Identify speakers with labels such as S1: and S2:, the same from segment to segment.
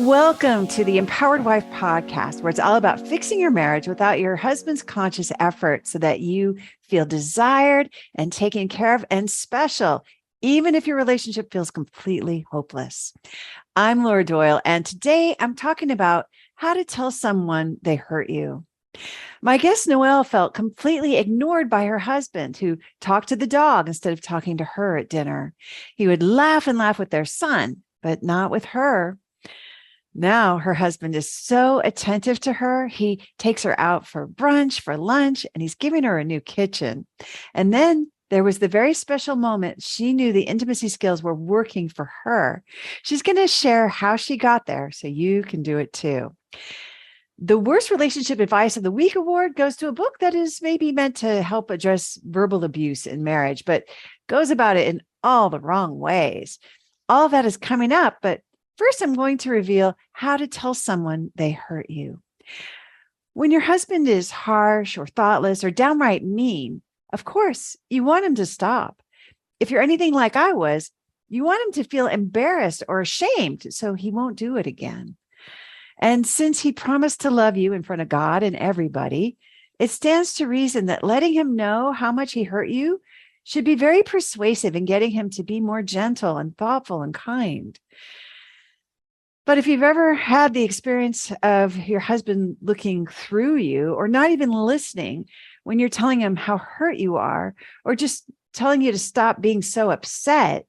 S1: Welcome to the Empowered Wife podcast, where it's all about fixing your marriage without your husband's conscious effort so that you feel desired and taken care of and special, even if your relationship feels completely hopeless. I'm Laura Doyle, and today I'm talking about how to tell someone they hurt you. My guest Noelle felt completely ignored by her husband, who talked to the dog instead of talking to her at dinner. He would laugh and laugh with their son, but not with her. Now her husband is so attentive to her. He takes her out for brunch, for lunch, and he's giving her a new kitchen. And then there was the very special moment she knew the intimacy skills were working for her. She's going to share how she got there so you can do it too. The Worst Relationship Advice of the Week award goes to a book that is maybe meant to help address verbal abuse in marriage, but goes about it in all the wrong ways. All of that is coming up, but first, I'm going to reveal how to tell someone they hurt you. When your husband is harsh or thoughtless or downright mean, of course, you want him to stop. If you're anything like I was, you want him to feel embarrassed or ashamed so he won't do it again. And since he promised to love you in front of God and everybody, it stands to reason that letting him know how much he hurt you should be very persuasive in getting him to be more gentle and thoughtful and kind. But if you've ever had the experience of your husband looking through you or not even listening when you're telling him how hurt you are, or just telling you to stop being so upset,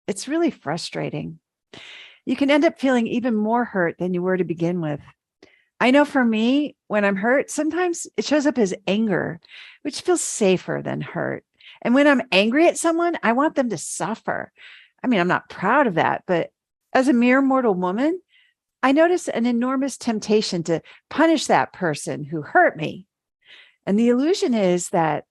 S1: it's really frustrating. You can end up feeling even more hurt than you were to begin with. I know for me, when I'm hurt, sometimes it shows up as anger, which feels safer than hurt. And when I'm angry at someone, I want them to suffer. I mean, I'm not proud of that, but as a mere mortal woman, I notice an enormous temptation to punish that person who hurt me. And the illusion is that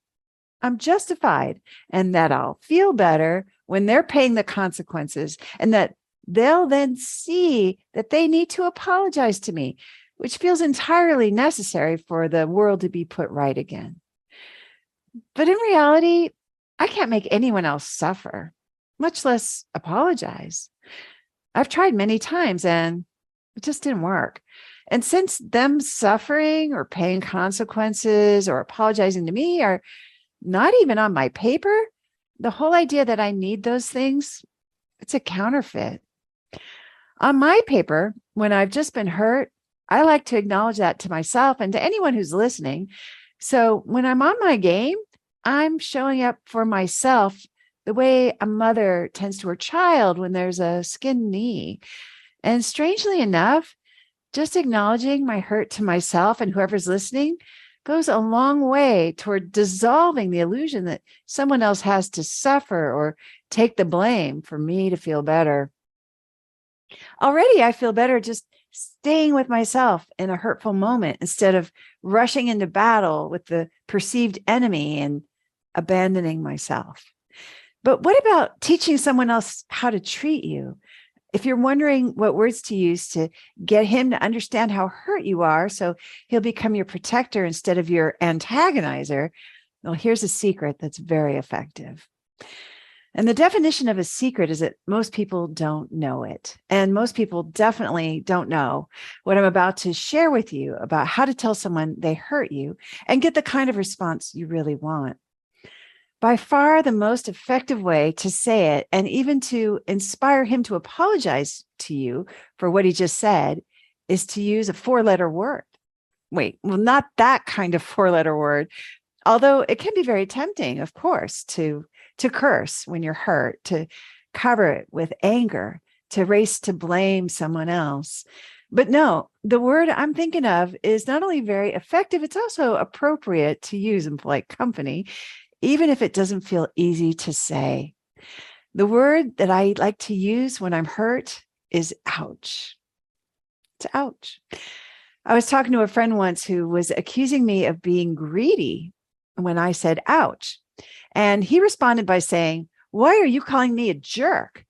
S1: I'm justified and that I'll feel better when they're paying the consequences, and that they'll then see that they need to apologize to me, which feels entirely necessary for the world to be put right again. But in reality, I can't make anyone else suffer, much less apologize. I've tried many times and it just didn't work. And since them suffering or paying consequences or apologizing to me are not even on my paper, the whole idea that I need those things, it's a counterfeit. On my paper, when I've just been hurt, I like to acknowledge that to myself and to anyone who's listening. So when I'm on my game, I'm showing up for myself the way a mother tends to her child when there's a skinned knee. And strangely enough, just acknowledging my hurt to myself and whoever's listening goes a long way toward dissolving the illusion that someone else has to suffer or take the blame for me to feel better. Already, I feel better just staying with myself in a hurtful moment instead of rushing into battle with the perceived enemy and abandoning myself. But what about teaching someone else how to treat you? If you're wondering what words to use to get him to understand how hurt you are so he'll become your protector instead of your antagonizer, well, here's a secret that's very effective. And the definition of a secret is that most people don't know it. And most people definitely don't know what I'm about to share with you about how to tell someone they hurt you and get the kind of response you really want. By far the most effective way to say it, and even to inspire him to apologize to you for what he just said, is to use a 4-letter word. Wait, well, not that kind of 4-letter word, although it can be very tempting, of course, to curse when you're hurt, to cover it with anger, to race to blame someone else. But no, the word I'm thinking of is not only very effective, it's also appropriate to use in polite company, even if it doesn't feel easy to say. The word that I like to use when I'm hurt is ouch. It's ouch. I was talking to a friend once who was accusing me of being greedy when I said ouch. And he responded by saying, "Why are you calling me a jerk?"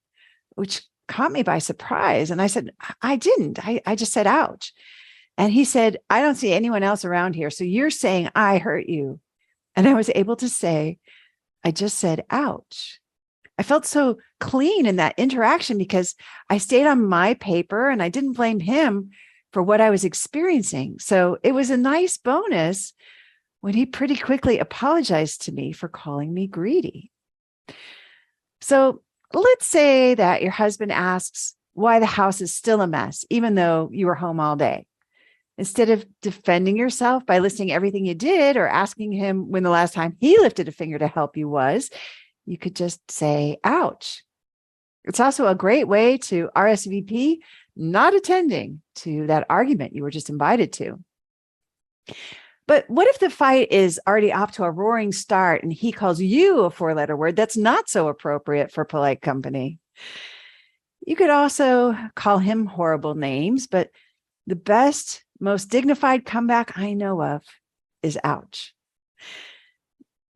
S1: Which caught me by surprise. And I said, I didn't. I just said ouch. And he said, "I don't see anyone else around here, so you're saying I hurt you." And I was able to say, I just said, ouch. I felt so clean in that interaction because I stayed on my paper and I didn't blame him for what I was experiencing. So it was a nice bonus when he pretty quickly apologized to me for calling me greedy. So let's say that your husband asks why the house is still a mess, even though you were home all day. Instead of defending yourself by listing everything you did or asking him when the last time he lifted a finger to help you was, you could just say, ouch. It's also a great way to RSVP not attending to that argument you were just invited to. But what if the fight is already off to a roaring start and he calls you a four-letter word that's not so appropriate for polite company? You could also call him horrible names, but the best, most dignified comeback I know of is ouch.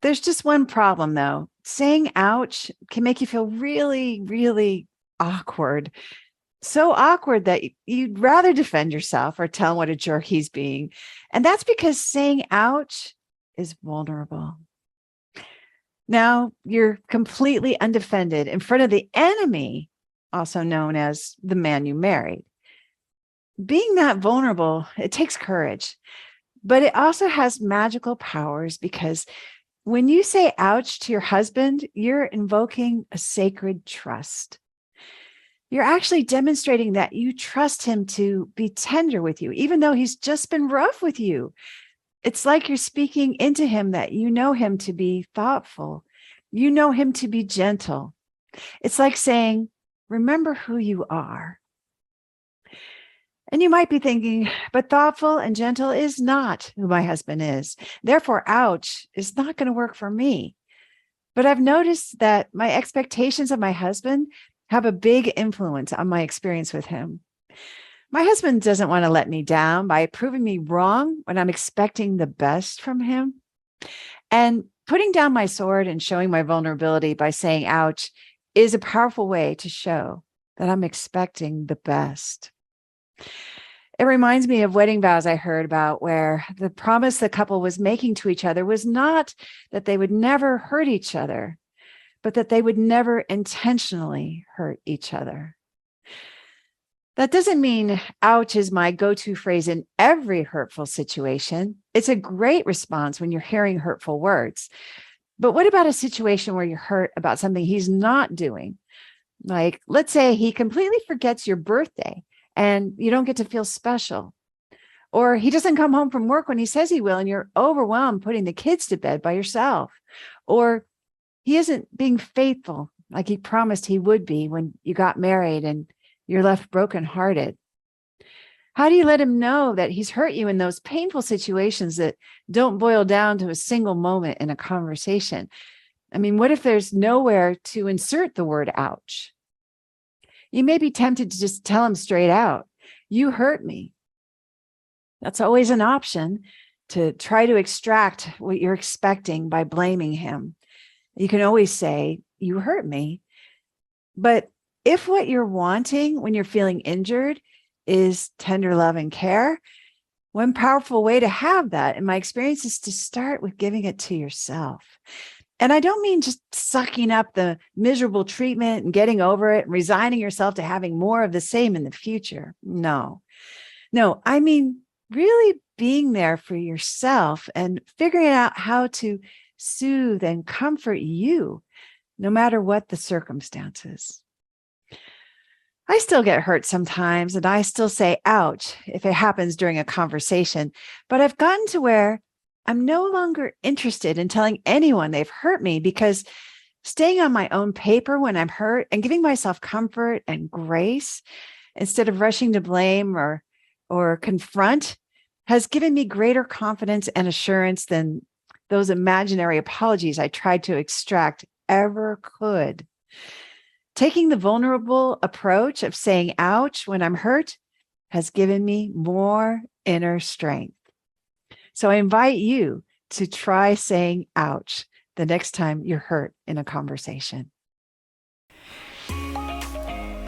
S1: There's just one problem, though. Saying ouch can make you feel really, really awkward. So awkward that you'd rather defend yourself or tell him what a jerk he's being. And that's because saying ouch is vulnerable. Now you're completely undefended in front of the enemy, also known as the man you married. Being that vulnerable, it takes courage, but it also has magical powers because when you say ouch to your husband, you're invoking a sacred trust. You're actually demonstrating that you trust him to be tender with you, even though he's just been rough with you. It's like you're speaking into him that you know him to be thoughtful. You know him to be gentle. It's like saying, remember who you are. And you might be thinking, but thoughtful and gentle is not who my husband is. Therefore, ouch is not going to work for me. But I've noticed that my expectations of my husband have a big influence on my experience with him. My husband doesn't want to let me down by proving me wrong when I'm expecting the best from him. And putting down my sword and showing my vulnerability by saying ouch is a powerful way to show that I'm expecting the best. It reminds me of wedding vows I heard about where the promise the couple was making to each other was not that they would never hurt each other, but that they would never intentionally hurt each other. That doesn't mean ouch is my go-to phrase in every hurtful situation. It's a great response when you're hearing hurtful words. But what about a situation where you're hurt about something he's not doing? Like, let's say he completely forgets your birthday and you don't get to feel special. Or he doesn't come home from work when he says he will, and you're overwhelmed putting the kids to bed by yourself. Or he isn't being faithful like he promised he would be when you got married and you're left brokenhearted. How do you let him know that he's hurt you in those painful situations that don't boil down to a single moment in a conversation? I mean, what if there's nowhere to insert the word ouch? You may be tempted to just tell him straight out, you hurt me. That's always an option, to try to extract what you're expecting by blaming him. You can always say, you hurt me. But if what you're wanting when you're feeling injured is tender love and care, one powerful way to have that, in my experience, is to start with giving it to yourself. And I don't mean just sucking up the miserable treatment and getting over it and resigning yourself to having more of the same in the future. No, I mean really being there for yourself and figuring out how to soothe and comfort you, no matter what the circumstances. I still get hurt sometimes, and I still say, ouch, if it happens during a conversation, but I've gotten to where I'm no longer interested in telling anyone they've hurt me, because staying on my own paper when I'm hurt and giving myself comfort and grace instead of rushing to blame or confront has given me greater confidence and assurance than those imaginary apologies I tried to extract ever could. Taking the vulnerable approach of saying ouch when I'm hurt has given me more inner strength. So I invite you to try saying ouch the next time you're hurt in a conversation.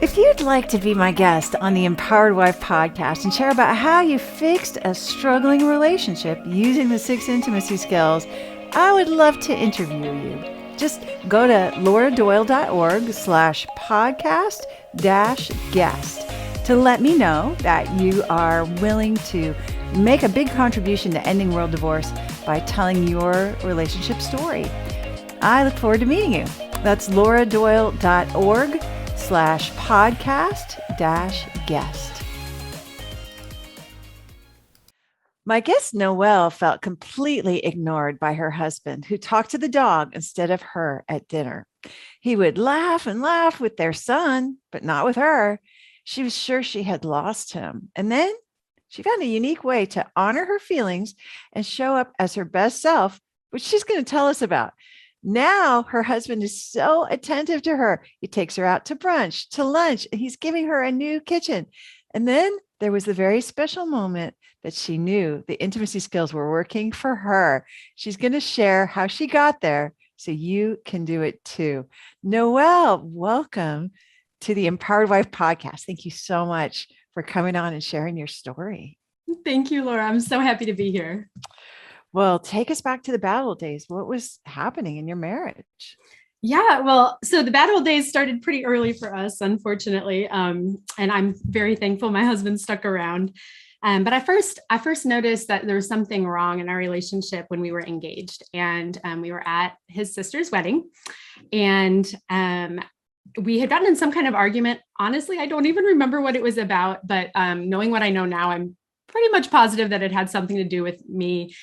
S1: If you'd like to be my guest on the Empowered Wife podcast and share about how you fixed a struggling relationship using the 6 intimacy skills, I would love to interview you. Just go to lauradoyle.org/podcast-guest to let me know that you are willing to make a big contribution to ending world divorce by telling your relationship story. I look forward to meeting you. That's lauradoyle.org/podcast-guest. My guest, Noelle, felt completely ignored by her husband, who talked to the dog instead of her at dinner. He would laugh and laugh with their son, but not with her. She was sure she had lost him. And then she found a unique way to honor her feelings and show up as her best self, which she's going to tell us about. Now her husband is so attentive to her. He takes her out to brunch, to lunch, and he's giving her a new kitchen. And then there was the very special moment that she knew the intimacy skills were working for her. She's going to share how she got there so you can do it too. Noelle, welcome to the Empowered Wife podcast. Thank you so much for coming on and sharing your story.
S2: Thank you, Laura. I'm so happy to be here.
S1: Well, take us back to the bad old days. What was happening in your marriage?
S2: Yeah, well, so the bad old days started pretty early for us, unfortunately. And I'm very thankful my husband stuck around. But I first noticed that there was something wrong in our relationship when we were engaged, and we were at his sister's wedding, and we had gotten in some kind of argument. Honestly, I don't even remember what it was about, but knowing what I know now, I'm pretty much positive that it had something to do with me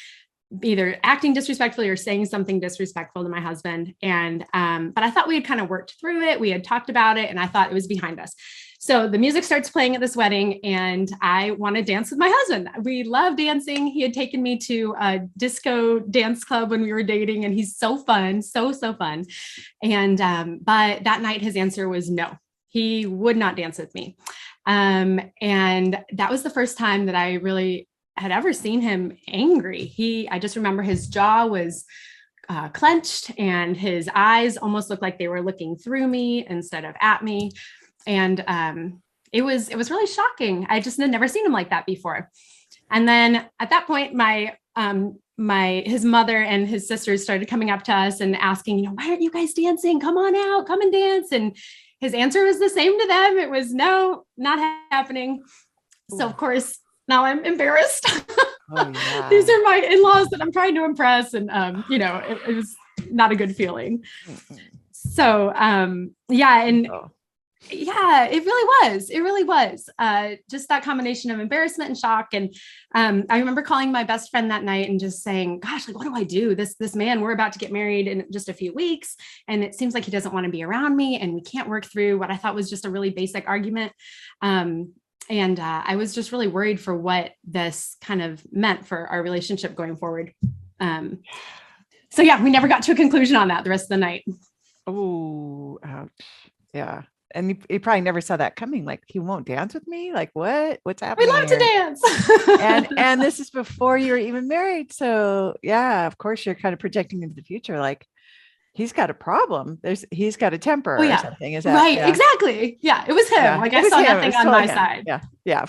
S2: either acting disrespectfully or saying something disrespectful to my husband. And, but I thought we had kind of worked through it. We had talked about it and I thought it was behind us. So the music starts playing at this wedding and I want to dance with my husband. We love dancing. He had taken me to a disco dance club when we were dating and he's so fun, so fun. And, but that night his answer was no, he would not dance with me. And that was the first time that I really had ever seen him angry. I just remember his jaw was clenched and his eyes almost looked like they were looking through me instead of at me. And it was really shocking. I just had never seen him like that before. And then at that point, his mother and his sisters started coming up to us and asking, why aren't you guys dancing? Come on out, come and dance. And his answer was the same to them. It was no, not happening. So of course, now I'm embarrassed. Oh, yeah. These are my in-laws that I'm trying to impress. And, it was not a good feeling. So, yeah, it really was just that combination of embarrassment and shock. And I remember calling my best friend that night and just saying, gosh, like, what do I do? This man, we're about to get married in just a few weeks. And it seems like he doesn't want to be around me. And we can't work through what I thought was just a really basic argument. And I was just really worried for what this kind of meant for our relationship going forward. So yeah, we never got to a conclusion on that the rest of the night.
S1: Oh, ouch. Yeah. And he probably never saw that coming. Like, he won't dance with me. Like, what's happening?
S2: We love to dance.
S1: and this is before you were even married. So yeah, of course you're kind of projecting into the future. Like, he's got a problem. He's got a temper or something. Is that
S2: right?
S1: Yeah.
S2: Exactly. Yeah, it was him.
S1: Yeah.
S2: Like I saw nothing on my side.
S1: Yeah. Yeah. Of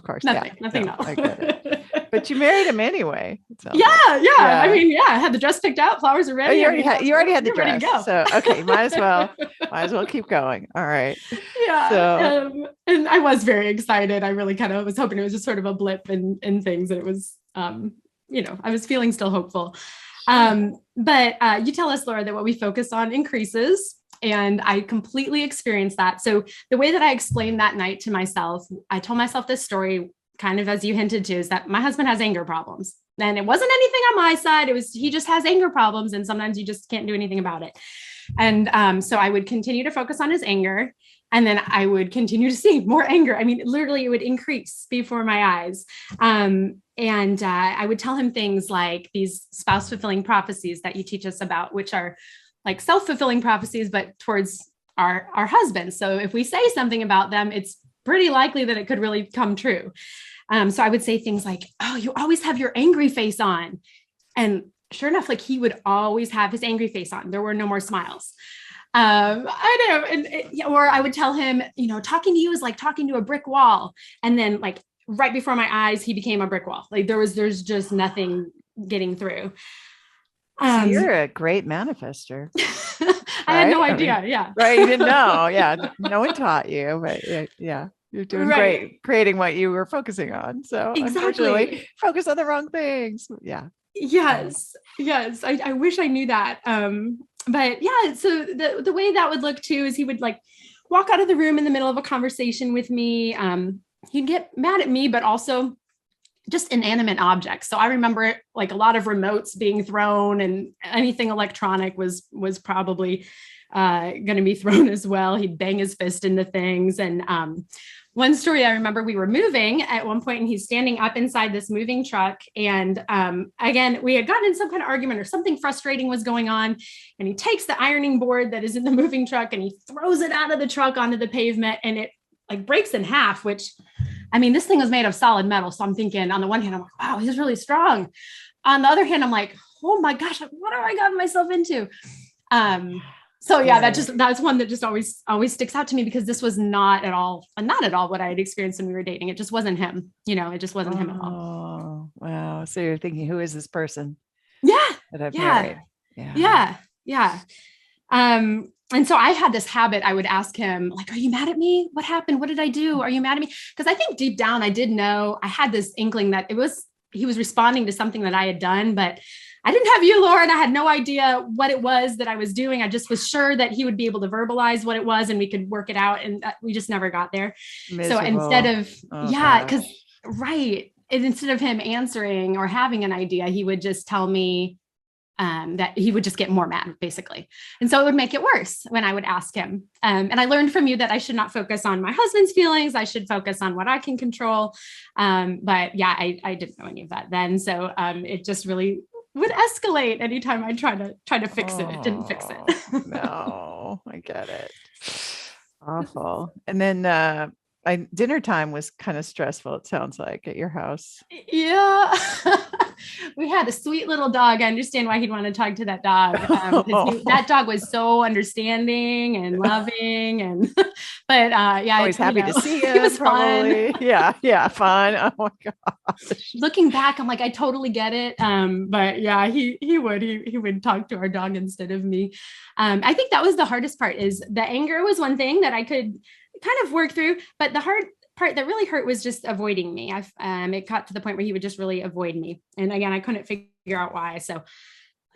S1: course.
S2: Nothing. No.
S1: I get it. But you married him anyway.
S2: Yeah. I mean, I had the dress picked out. Flowers are ready.
S1: Oh, you already had the dress. So okay, might as well keep going. All right.
S2: Yeah. So, and I was very excited. I really kind of was hoping it was just sort of a blip in things. And it was, I was feeling still hopeful. But you tell us, Laura, that what we focus on increases. And I completely experienced that. So the way that I explained that night to myself, I told myself this story kind of as you hinted to, is that my husband has anger problems. And it wasn't anything on my side. He just has anger problems. And sometimes you just can't do anything about it. And so I would continue to focus on his anger. And then I would continue to see more anger. I mean, literally it would increase before my eyes. And I would tell him things like these spouse fulfilling prophecies that you teach us about, which are like self-fulfilling prophecies, but towards our husbands. So if we say something about them, it's pretty likely that it could really come true. So I would say things like, oh, you always have your angry face on. And sure enough, like he would always have his angry face on. There were no more smiles. I know. Or I would tell him, talking to you is like talking to a brick wall. And then like right before my eyes, he became a brick wall. Like there's just nothing getting through.
S1: So
S2: Um,
S1: you're a great manifester,
S2: I had
S1: right?
S2: no
S1: I
S2: idea.
S1: mean,
S2: Yeah.
S1: right. You didn't know. Yeah. No one taught you, but yeah, you're doing
S2: Right.
S1: great creating what you were focusing on. So unfortunately,
S2: Exactly.
S1: focus on the wrong things. Yeah.
S2: Yes. Yes. I wish I knew that. But yeah, so the way that would look too is he would like walk out of the room in the middle of a conversation with me. He'd get mad at me, but also just inanimate objects. So I remember like a lot of remotes being thrown, and anything electronic was probably going to be thrown as well. He'd bang his fist into things. And one story I remember, we were moving at one point and he's standing up inside this moving truck. And again, we had gotten in some kind of argument or something frustrating was going on. And he takes the ironing board that is in the moving truck and he throws it out of the truck onto the pavement, and it like breaks in half, which, I mean, this thing was made of solid metal. So I'm thinking, on the one hand, I'm like, wow, he's really strong. On the other hand, I'm like, oh my gosh, what have I gotten myself into? So yeah, that's one that just always sticks out to me, because this was not at all what I had experienced when we were dating. It just wasn't him. It just wasn't him at all.
S1: Oh, wow. So you're thinking, who is this person
S2: Yeah.
S1: that I've
S2: Yeah.
S1: married? Yeah.
S2: Yeah. Yeah. And so I had this habit. I would ask him, like, are you mad at me? What happened? What did I do? Are you mad at me? Because I think deep down I did know, I had this inkling that he was responding to something that I had done, but I didn't have you, Lauren. I had no idea what it was that I was doing. I just was sure that he would be able to verbalize what it was and we could work it out. And we just never got there.
S1: Miserable.
S2: So instead of,
S1: gosh.
S2: because right. And instead of him answering or having an idea, he would just tell me that he would just get more mad, basically. And so it would make it worse when I would ask him. And I learned from you that I should not focus on my husband's feelings. I should focus on what I can control. But yeah, I didn't know any of that then. So it just really would escalate anytime I try to fix it. It didn't fix it.
S1: No, I get it. Awful. And then dinner time was kind of stressful, it sounds like, at your house.
S2: Yeah. We had a sweet little dog. I understand why he'd want to talk to that dog. That dog was so understanding and loving, and but yeah,
S1: always happy to see you.
S2: It was probably
S1: fun. Yeah, fun. Oh my gosh.
S2: Looking back, I'm like, I totally get it. But yeah, he would talk to our dog instead of me. I think that was the hardest part. Is the anger was one thing that I could kind of work through, but the hard part that really hurt was just avoiding me. It got to the point where he would just really avoid me. And again, I couldn't figure out why. So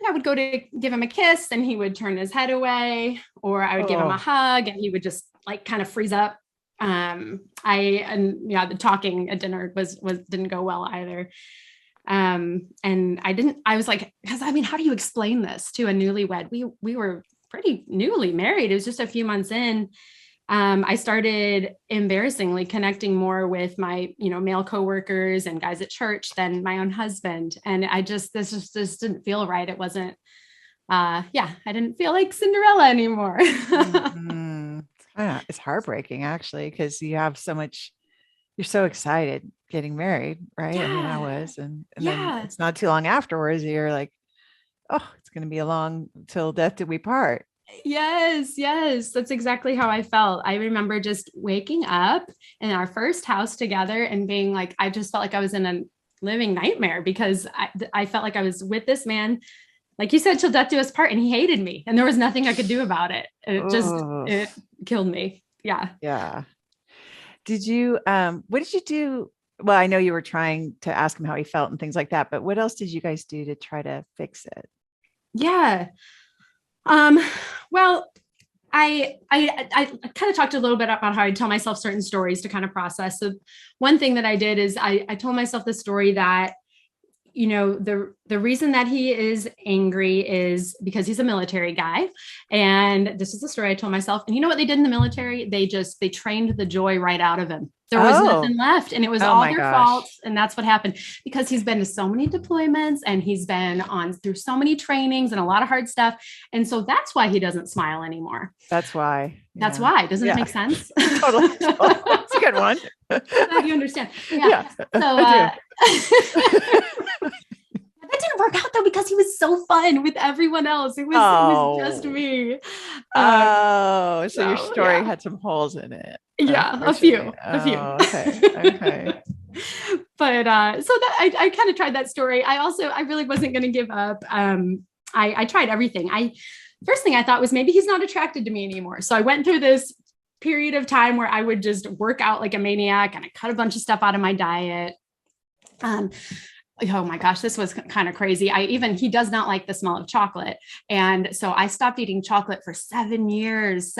S2: I would go to give him a kiss and he would turn his head away, or I would give him a hug and he would just like kind of freeze up. The talking at dinner didn't go well either. And I was like, because I mean, how do you explain this to a newlywed? We were pretty newly married. It was just a few months in. I started embarrassingly connecting more with my, male coworkers and guys at church than my own husband. And this just didn't feel right. It wasn't, I didn't feel like Cinderella anymore.
S1: Mm-hmm. It's heartbreaking actually, because you have so much, you're so excited getting married, right?
S2: Yeah.
S1: I mean, I was, and then it's not too long afterwards, you're like, oh, it's going to be a long till death do we part.
S2: Yes. That's exactly how I felt. I remember just waking up in our first house together and being like, I just felt like I was in a living nightmare, because I felt like I was with this man, like you said, till death do us part, and he hated me and there was nothing I could do about it. It killed me. Yeah.
S1: Yeah. Did you, what did you do? Well, I know you were trying to ask him how he felt and things like that, but what else did you guys do to try to fix it?
S2: Yeah. Well, I kind of talked a little bit about how I tell myself certain stories to kind of process. So one thing that I did is I told myself the story that, the reason that he is angry is because he's a military guy. And this is the story I told myself. And you know what they did in the military? They trained the joy right out of him. There was nothing left, and it was all their fault. And that's what happened, because he's been to so many deployments and he's been through so many trainings and a lot of hard stuff. And so that's why he doesn't smile anymore.
S1: That's why.
S2: That's why. Doesn't it make sense?
S1: Totally. It's a good one.
S2: You understand. Yeah. So, that didn't work out though, because he was so fun with everyone else. It was just me.
S1: So your story had some holes in it.
S2: Yeah, a few.
S1: Okay.
S2: But so that I kind of tried that story. I really wasn't going to give up. I tried everything. First thing I thought was maybe he's not attracted to me anymore. So I went through this period of time where I would just work out like a maniac and I cut a bunch of stuff out of my diet. Oh my gosh, this was kind of crazy. He does not like the smell of chocolate. And so I stopped eating chocolate for 7 years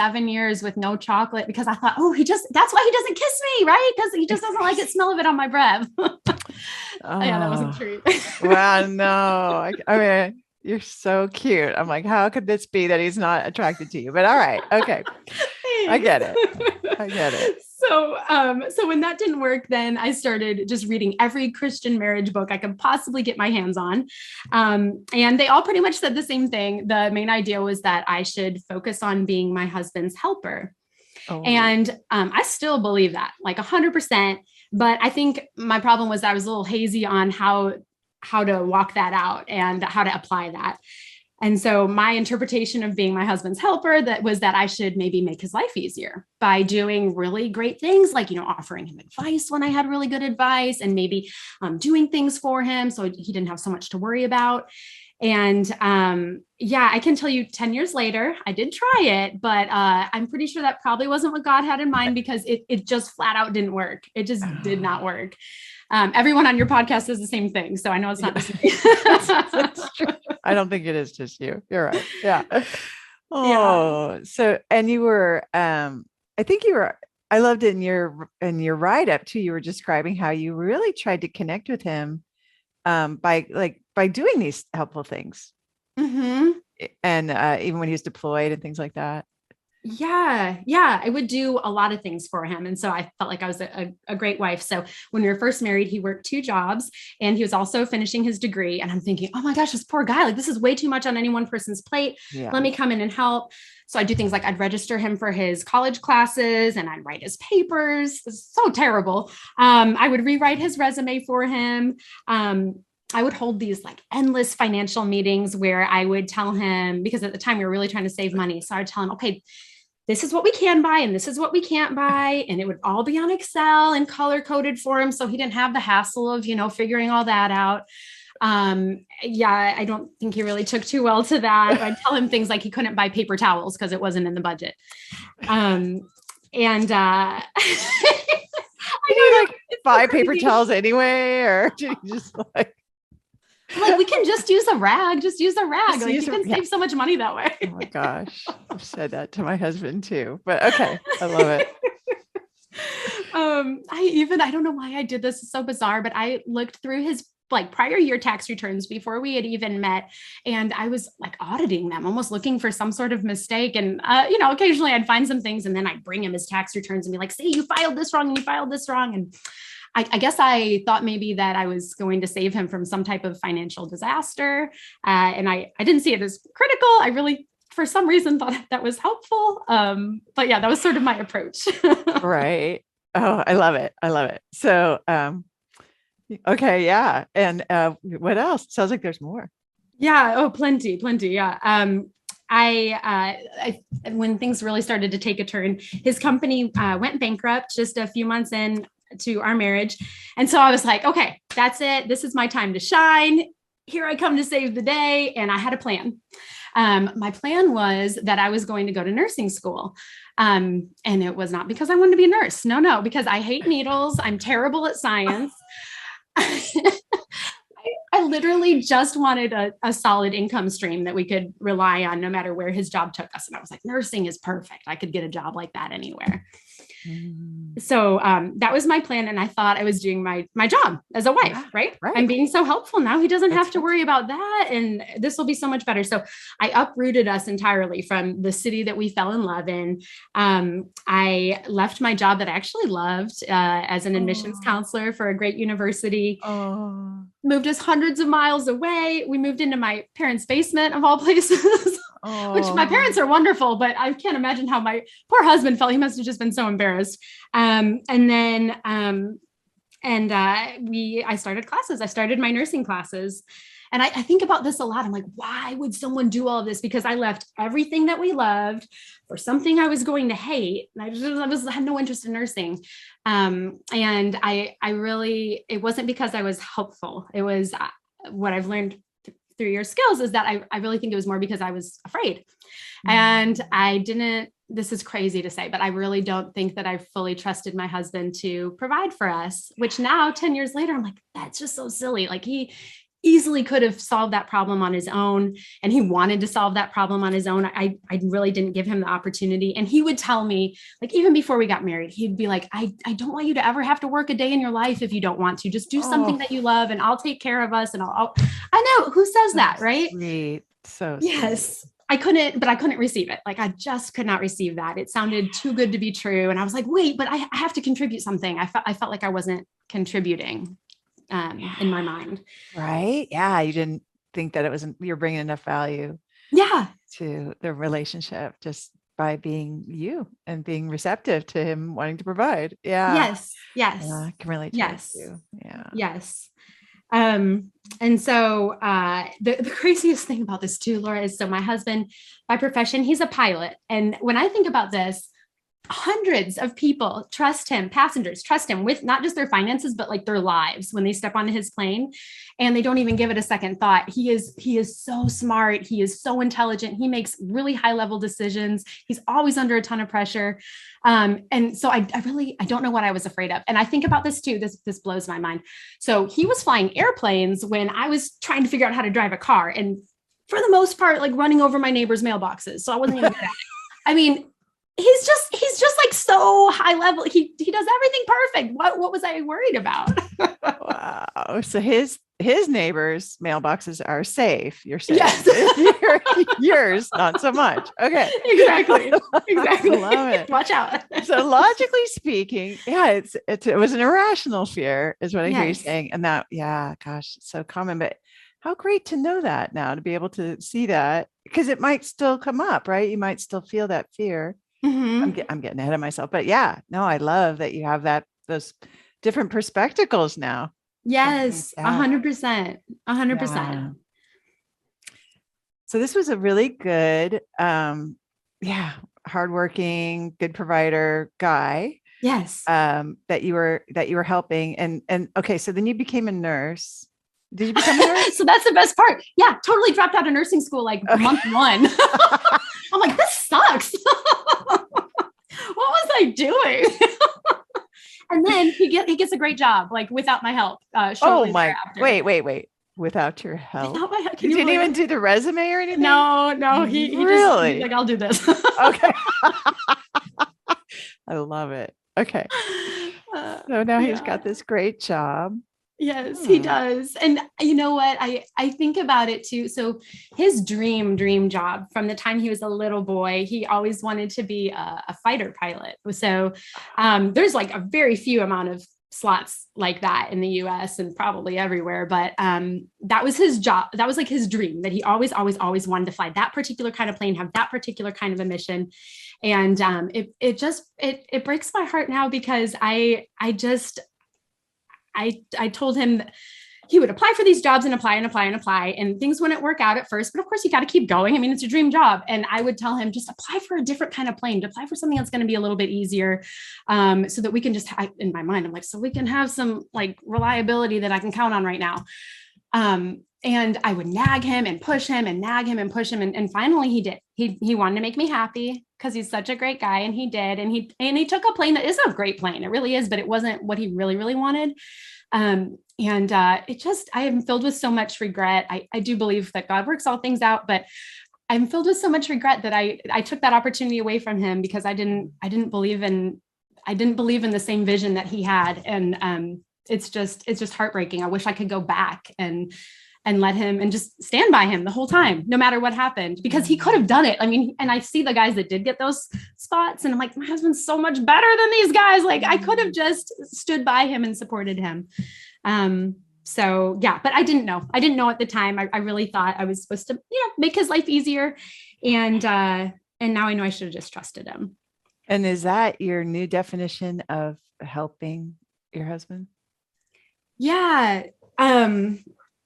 S2: with no chocolate because I thought, that's why he doesn't kiss me, right? Because he just doesn't like the smell of it on my breath. Yeah, that wasn't true.
S1: Wow, no. I mean, you're so cute. I'm like, how could this be that he's not attracted to you? But all right. Okay. I get it.
S2: So when that didn't work, then I started just reading every Christian marriage book I could possibly get my hands on. And they all pretty much said the same thing. The main idea was that I should focus on being my husband's helper. Oh. And I still believe that, like 100%. But I think my problem was I was a little hazy on how to walk that out and how to apply that. And so my interpretation of being my husband's helper that I should maybe make his life easier by doing really great things, like, offering him advice when I had really good advice, and maybe doing things for him so he didn't have so much to worry about. And I can tell you 10 years later, I did try it, but I'm pretty sure that probably wasn't what God had in mind, because it just flat out didn't work. It just did not work. Everyone on your podcast says the same thing. So I know it's not just me.
S1: That's true. I don't think it is just you. You're right. Yeah. Oh, yeah. So, and you were, I loved it in your write-up too. You were describing how you really tried to connect with him by doing these helpful things. Mm-hmm. And even when he was deployed and things like that.
S2: Yeah. I would do a lot of things for him. And so I felt like I was a great wife. So when we were first married, he worked 2 jobs and he was also finishing his degree. And I'm thinking, oh my gosh, this poor guy, like this is way too much on any one person's plate. Yeah. Let me come in and help. So I'd do things like I'd register him for his college classes and I'd write his papers. It's so terrible. I would rewrite his resume for him. I would hold these like endless financial meetings where I would tell him, because at the time we were really trying to save money. So I would tell him, okay, this is what we can buy and this is what we can't buy. And it would all be on Excel and color coded for him. So he didn't have the hassle of, figuring all that out. I don't think he really took too well to that. I'd tell him things like he couldn't buy paper towels because it wasn't in the budget. I
S1: buy paper towels anyway, or do you just like
S2: we can just use a rag. Just use a rag. Like you can save so much money that way.
S1: Oh my gosh. I've said that to my husband too, but okay. I love it.
S2: I don't know why I did this. It's so bizarre, but I looked through his prior year tax returns before we had even met. And I was auditing them, almost looking for some sort of mistake. And, occasionally I'd find some things and then I'd bring him his tax returns and be like, see, you filed this wrong and you filed this wrong. And I guess I thought maybe that I was going to save him from some type of financial disaster. And I didn't see it as critical. I really, for some reason, thought that was helpful. But yeah, that was sort of my approach.
S1: Right. Oh, I love it. So, okay. Yeah. And what else? Sounds like there's more.
S2: Yeah. Oh, plenty. Yeah. When things really started to take a turn, his company went bankrupt just a few months in to our marriage. And so I was like, okay, that's it. This is my time to shine. Here I come to save the day. And I had a plan. My plan was that I was going to go to nursing school. And it was not because I wanted to be a nurse. No, because I hate needles. I'm terrible at science. I literally just wanted a solid income stream that we could rely on no matter where his job took us. And I was like, nursing is perfect. I could get a job like that anywhere. So that was my plan. And I thought I was doing my job as a wife, right? I'm being so helpful. Now he doesn't have to worry about that. And this will be so much better. So I uprooted us entirely from the city that we fell in love in. I left my job that I actually loved as an admissions counselor for a great university. Moved us hundreds of miles away. We moved into my parents' basement of all places. Which my parents are wonderful, but I can't imagine how my poor husband felt. He must have just been so embarrassed. I started classes. I started my nursing classes. And I think about this a lot. I'm like, why would someone do all of this? Because I left everything that we loved for something I was going to hate. And I had no interest in nursing. And it wasn't because I was helpful. It was what I've learned through your skills is that I really think it was more because I was afraid. And I didn't, this is crazy to say, but I really don't think that I fully trusted my husband to provide for us, which now 10 years later, I'm like, that's just so silly. Like he easily could have solved that problem on his own. And he wanted to solve that problem on his own. I really didn't give him the opportunity. And he would tell me, like, even before we got married, he'd be like, I don't want you to ever have to work a day in your life if you don't want to. Just do something that you love and I'll take care of us. And I know, who says that, right?
S1: Sweet. So
S2: yes. Sweet. I couldn't receive it. Like I just could not receive that. It sounded too good to be true. And I was like, wait, but I have to contribute something. I felt like I wasn't contributing in my mind.
S1: Right. Yeah. You didn't think that you're bringing enough value.
S2: Yeah.
S1: To the relationship just by being you and being receptive to him wanting to provide. Yeah.
S2: Yes. Yes.
S1: Yeah, I can relate to that too. Yeah.
S2: Yes. And so the craziest thing about this too, Laura, is so my husband by profession, he's a pilot. And when I think about this, hundreds of people trust him, passengers trust him with not just their finances, but like their lives when they step onto his plane, and they don't even give it a second thought. He is so smart. He is so intelligent. He makes really high level decisions. He's always under a ton of pressure. And so I don't know what I was afraid of. And I think about this too. This blows my mind. So he was flying airplanes when I was trying to figure out how to drive a car. And for the most part, like running over my neighbor's mailboxes. So I wasn't even good at it. I mean, he's just like so high level. He does everything perfect. What was I worried about?
S1: Wow. So his neighbors' mailboxes are safe. You're safe.
S2: Yes.
S1: Yours, not so much. Okay.
S2: Exactly.
S1: Love it.
S2: Watch out.
S1: So logically speaking, yeah, it was an irrational fear is what I hear you saying. And that, yeah, gosh, it's so common, but how great to know that now, to be able to see that, because it might still come up, right? You might still feel that fear. Mm-hmm. I'm getting ahead of myself, but yeah, no, I love that you have those different perspectives now.
S2: Yes, 100%, 100%.
S1: So this was a really good, hardworking, good provider guy.
S2: Yes.
S1: That you were helping, and okay, so then you became a nurse. Did you become a nurse?
S2: So that's the best part. Yeah, totally dropped out of nursing school like month one. I'm like, this sucks. What was I doing? And then he gets a great job, like without my help.
S1: Oh my! Wait! Without your help,
S2: without my help.
S1: You didn't even do the resume or anything.
S2: No. He
S1: really
S2: he's like, I'll do this.
S1: Okay. I love it. Okay. So now he's got this great job.
S2: Yes, he does. And you know what? I think about it too. So his dream job from the time he was a little boy, he always wanted to be a fighter pilot. So there's like a very few amount of slots like that in the US and probably everywhere. But that was his job. That was like his dream, that he always wanted to fly that particular kind of plane, have that particular kind of a mission. And it breaks my heart now, because I told him that he would apply for these jobs and apply, and things wouldn't work out at first, but of course you got to keep going. I mean, it's a dream job. And I would tell him, just apply for a different kind of plane, apply for something that's going to be a little bit easier. So that we can just, in my mind, I'm like, so we can have some like reliability that I can count on right now. And I would nag him and push him and nag him and push him. And finally he did. He wanted to make me happy because he's such a great guy, and he did. And he took a plane that is a great plane. It really is, but it wasn't what he really, really wanted. I am filled with so much regret. I do believe that God works all things out, but I'm filled with so much regret that I took that opportunity away from him because I didn't believe in the same vision that he had. And it's just heartbreaking. I wish I could go back and let him and just stand by him the whole time, no matter what happened, because he could have done it. I mean, and I see the guys that did get those spots, and I'm like, my husband's so much better than these guys. Like I could have just stood by him and supported him. So yeah, but I didn't know at the time. I really thought I was supposed to, make his life easier. And now I know I should have just trusted him.
S1: And is that your new definition of helping your husband?
S2: Yeah.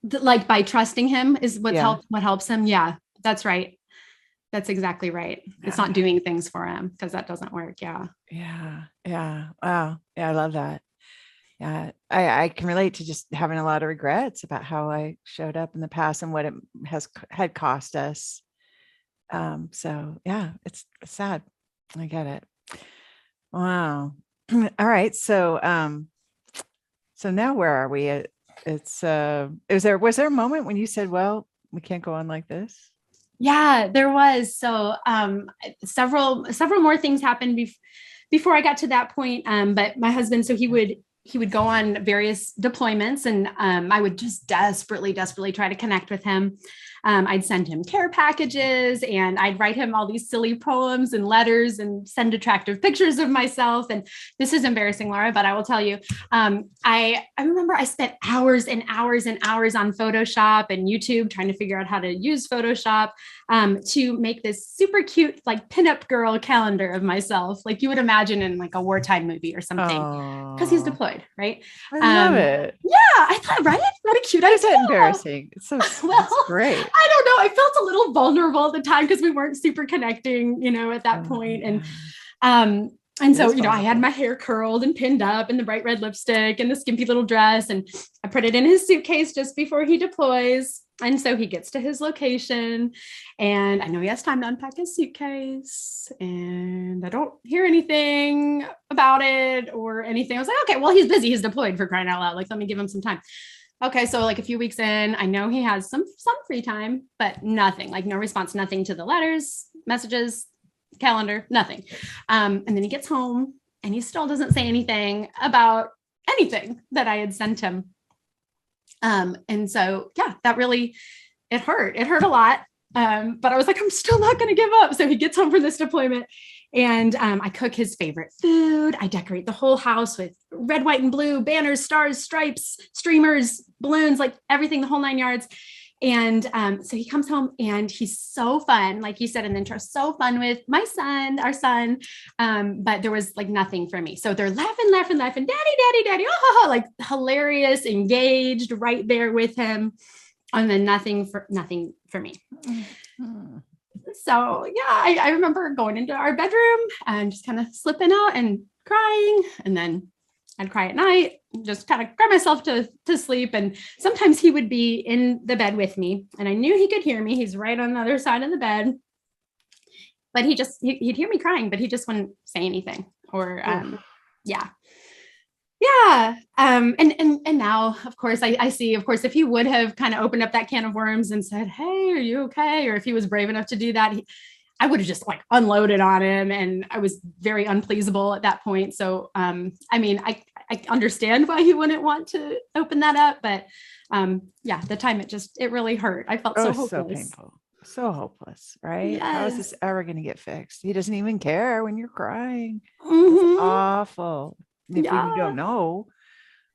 S2: Like by trusting him is what helps him. Yeah, that's right. That's exactly right. Yeah. It's not doing things for him, because that doesn't work. Yeah.
S1: Yeah. Wow. Yeah. I love that. Yeah, I can relate to just having a lot of regrets about how I showed up in the past and what it had cost us. So yeah, it's sad. I get it. Wow. All right. So now where are we? Was there a moment when you said, well, we can't go on like this?
S2: Yeah, there was. So several more things happened before I got to that point. But my husband, so he would go on various deployments, and I would just desperately try to connect with him. I'd send him care packages, and I'd write him all these silly poems and letters and send attractive pictures of myself. And this is embarrassing, Laura, but I will tell you, I remember I spent hours and hours and hours on Photoshop and YouTube trying to figure out how to use Photoshop to make this super cute, like pinup girl calendar of myself, like you would imagine in like a wartime movie or something, because he's
S1: Oh,
S2: deployed, right?
S1: I love it.
S2: Yeah, I thought, right? What a cute idea.
S1: Is that embarrassing? It's so
S2: Well,
S1: it's great.
S2: I don't know. I felt a little vulnerable at the time because we weren't super connecting, at that point.
S1: Yeah.
S2: And
S1: It
S2: so,
S1: is
S2: I had
S1: vulnerable.
S2: my hair curled and pinned up and the bright red lipstick and the skimpy little dress. And I put it in his suitcase just before he deploys. And so he gets to his location, and I know he has time to unpack his suitcase, and I don't hear anything about it or anything. I was like, okay, well, he's busy. He's deployed, for crying out loud. Like, let me give him some time. Okay, so like a few weeks in, I know he has some free time, but nothing, like no response, nothing to the letters, messages, calendar, nothing. And then he gets home and he still doesn't say anything about anything that I had sent him. And so, yeah, that really, it hurt. It hurt a lot. But I was like, I'm still not going to give up. So he gets home from this deployment, and I cook his favorite food. I decorate the whole house with red, white, and blue banners, stars, stripes, streamers, balloons, like everything, the whole 9 yards. And so he comes home and he's so fun, like you said in the intro, so fun with our son. But there was like nothing for me. So they're laughing, daddy, oh, like hilarious, engaged right there with him. And then nothing for me.
S1: Mm-hmm.
S2: So yeah, I remember going into our bedroom and just kind of slipping out and crying, and then I'd cry at night, just kind of cry myself to sleep. And sometimes he would be in the bed with me, and I knew he could hear me. He's right on the other side of the bed, but he'd hear me crying, but he just wouldn't say anything. Or yeah. Yeah. And now, of course, I see, of course, if he would have kind of opened up that can of worms and said, hey, are you okay? Or if he was brave enough to do that, I would have just like unloaded on him. And I was very unpleasable at that point. So, I mean, I understand why he wouldn't want to open that up, but yeah, the time it really hurt. I felt so hopeless.
S1: So painful. So hopeless, right?
S2: Yes.
S1: How is this ever going to get fixed? He doesn't even care when you're crying.
S2: Mm-hmm.
S1: It's awful. If you don't
S2: Yeah.
S1: know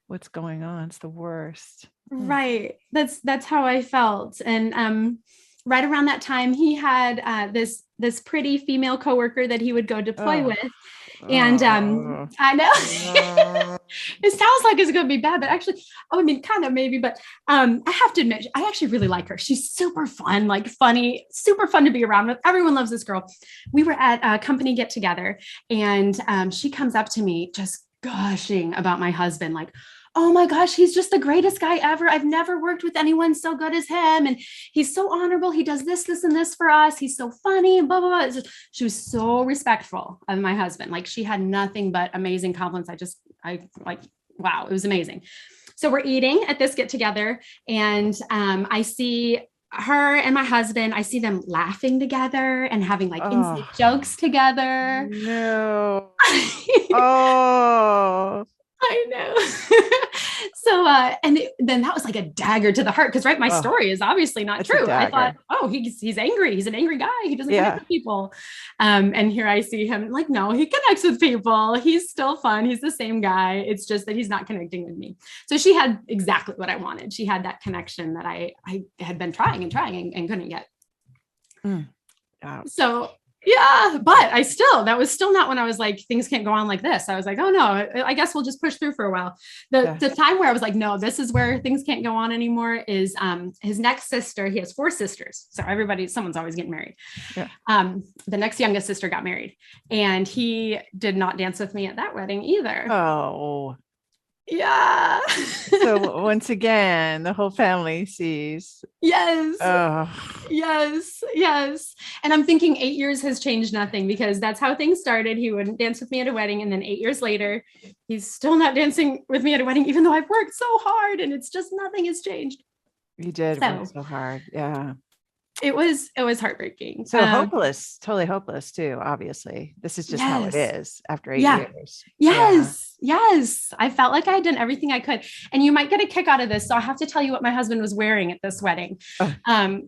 S1: what's going on, it's the worst.
S2: Right. That's how I felt. And right around that time, he had this pretty female coworker that he would go deploy with. And I know it sounds like it's going to be bad, but actually, I mean, kind of maybe, but I have to admit, I actually really like her. She's super fun, like funny, super fun to be around with. Everyone loves this girl. We were at a company get together, and she comes up to me just gushing about my husband, like, oh my gosh, he's just the greatest guy ever. I've never worked with anyone so good as him. And he's so honorable. He does this, this, and this for us. He's so funny, and blah, blah, blah. She was so respectful of my husband. Like, she had nothing but amazing compliments. I like, wow, it was amazing. So we're eating at this get together, and I see her and my husband, I see them laughing together and having like inside jokes together.
S1: No. Oh.
S2: I know. So, then that was like a dagger to the heart, because my story is obviously not true. I thought, oh, he's angry. He's an angry guy. He doesn't connect with people. And here I see him like, no, he connects with people. He's still fun. He's the same guy. It's just that he's not connecting with me. So she had exactly what I wanted. She had that connection that I had been trying and couldn't get. So yeah, but that was still not when I was like, things can't go on like this. I was like, oh no, I guess we'll just push through for a while. The time where I was like, no, this is where things can't go on anymore is his next sister. He has 4 sisters. So someone's always getting married. Yeah. The next youngest sister got married, and he did not dance with me at that wedding either.
S1: Oh.
S2: Yeah.
S1: So once again, the whole family sees.
S2: Yes.
S1: Oh,
S2: Yes. Yes. And I'm thinking 8 years has changed nothing because that's how things started. He wouldn't dance with me at a wedding. And then 8 years later, he's still not dancing with me at a wedding, even though I've worked so hard and it's just nothing has changed.
S1: you did work
S2: So
S1: so hard. Yeah.
S2: it was heartbreaking.
S1: So hopeless, totally hopeless too, obviously. This is just how it
S2: Yes.
S1: is after eight
S2: Yeah.
S1: years. Yeah.
S2: Yes. Yes. I felt like I had done everything I could. And you might get a kick out of this. So I have to tell you what my husband was wearing at this wedding.
S1: Oh,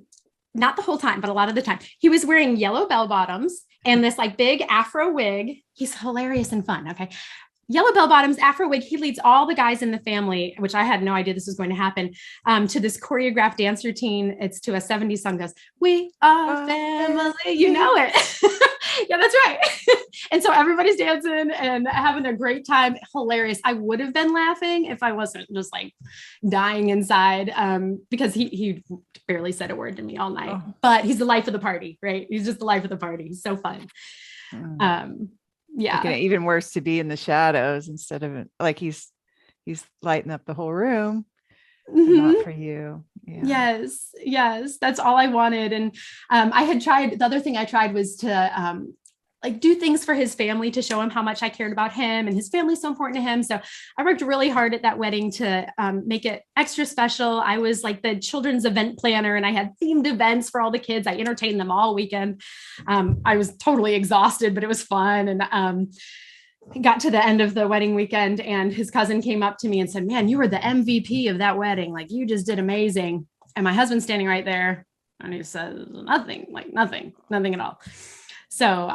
S2: Not the whole time, but a lot of the time. He was wearing yellow bell bottoms and this like big afro wig. He's hilarious and fun. Okay. Yellow bell bottoms, afro wig. He leads all the guys in the family, which I had no idea this was going to happen, to this choreographed dance routine. It's to a 70s song, goes, "We are family." You know it. Yeah, that's right. And so everybody's dancing and having a great time. Hilarious. I would have been laughing if I wasn't just like dying inside, because he barely said a word to me all night.
S1: Oh.
S2: But he's the life of the party, right? He's just the life of the party. He's so fun. Yeah.
S1: Making it even worse to be in the shadows instead of like he's lighting up the whole room, but not for you. Yeah.
S2: Yes. Yes. That's all I wanted. And I had tried, the other thing I tried was to like do things for his family to show him how much I cared about him, and his family's so important to him. So I worked really hard at that wedding to make it extra special. I was like the children's event planner and I had themed events for all the kids. I entertained them all weekend. I was totally exhausted, but it was fun. And got to the end of the wedding weekend and his cousin came up to me and said, "Man, you were the MVP of that wedding. Like you just did amazing." And my husband's standing right there and he says, "Nothing, like nothing at all." So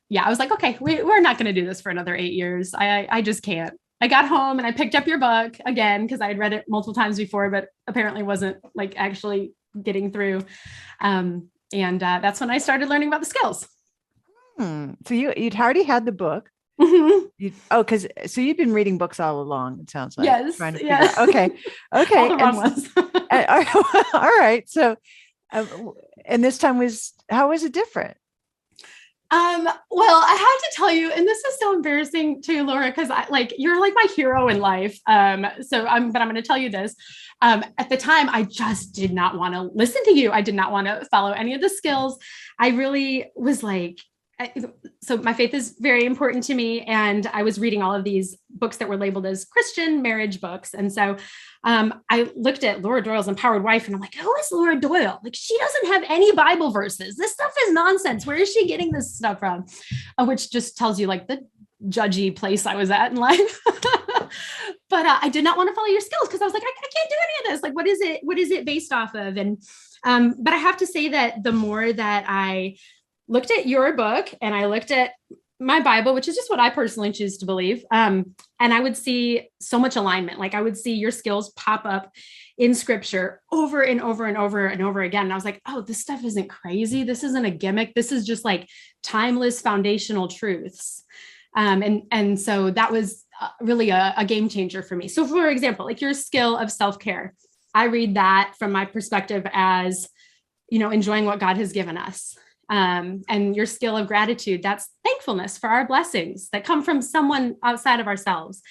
S2: yeah, I was like, okay, we're not going to do this for another 8 years. I just can't. I got home and I picked up your book again because I had read it multiple times before, but apparently wasn't like actually getting through. And that's when I started learning about the skills.
S1: So you'd already had the book. Because so you've been reading books all along. It sounds like
S2: Yes.
S1: trying to figure out. Okay.
S2: All the wrong ones.
S1: All right. So, and this time how was it different?
S2: Well, I have to tell you, and this is so embarrassing too, Laura, because you're like my hero in life. But I'm going to tell you this. At the time, I just did not want to listen to you. I did not want to follow any of the skills. I really was like, so my faith is very important to me. And I was reading all of these books that were labeled as Christian marriage books. And so I looked at Laura Doyle's Empowered Wife and I'm like, who is Laura Doyle? Like, she doesn't have any Bible verses. This stuff is nonsense. Where is she getting this stuff from? Which just tells you like the judgy place I was at in life. But I did not want to follow your skills because I was like, I can't do any of this. Like, what is it based off of? And but I have to say that the more that I looked at your book and I looked at my Bible, which is just what I personally choose to believe. And I would see so much alignment. Like I would see your skills pop up in scripture over and over and over and over again. And I was like, oh, this stuff isn't crazy. This isn't a gimmick. This is just like timeless foundational truths. And so that was really a game changer for me. So for example, like your skill of self-care, I read that from my perspective as, enjoying what God has given us. And your skill of gratitude, that's thankfulness for our blessings that come from someone outside of ourselves.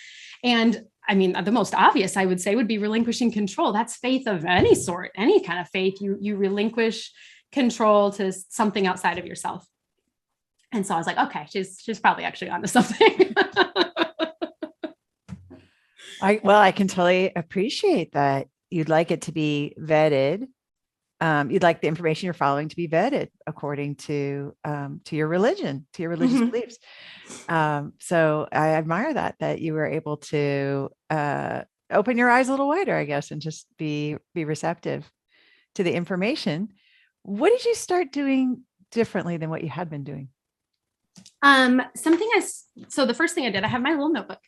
S2: And I mean, the most obvious I would say would be relinquishing control. That's faith of any sort, any kind of faith. You relinquish control to something outside of yourself. And so I was like, okay, she's probably actually onto something.
S1: I can totally appreciate that. You'd like it to be vetted. You'd like the information you're following to be vetted according to your religion, to your religious beliefs. So I admire that you were able to open your eyes a little wider, I guess, and just be receptive to the information. What did you start doing differently than what you had been doing?
S2: So the first thing I did, I have my little notebook.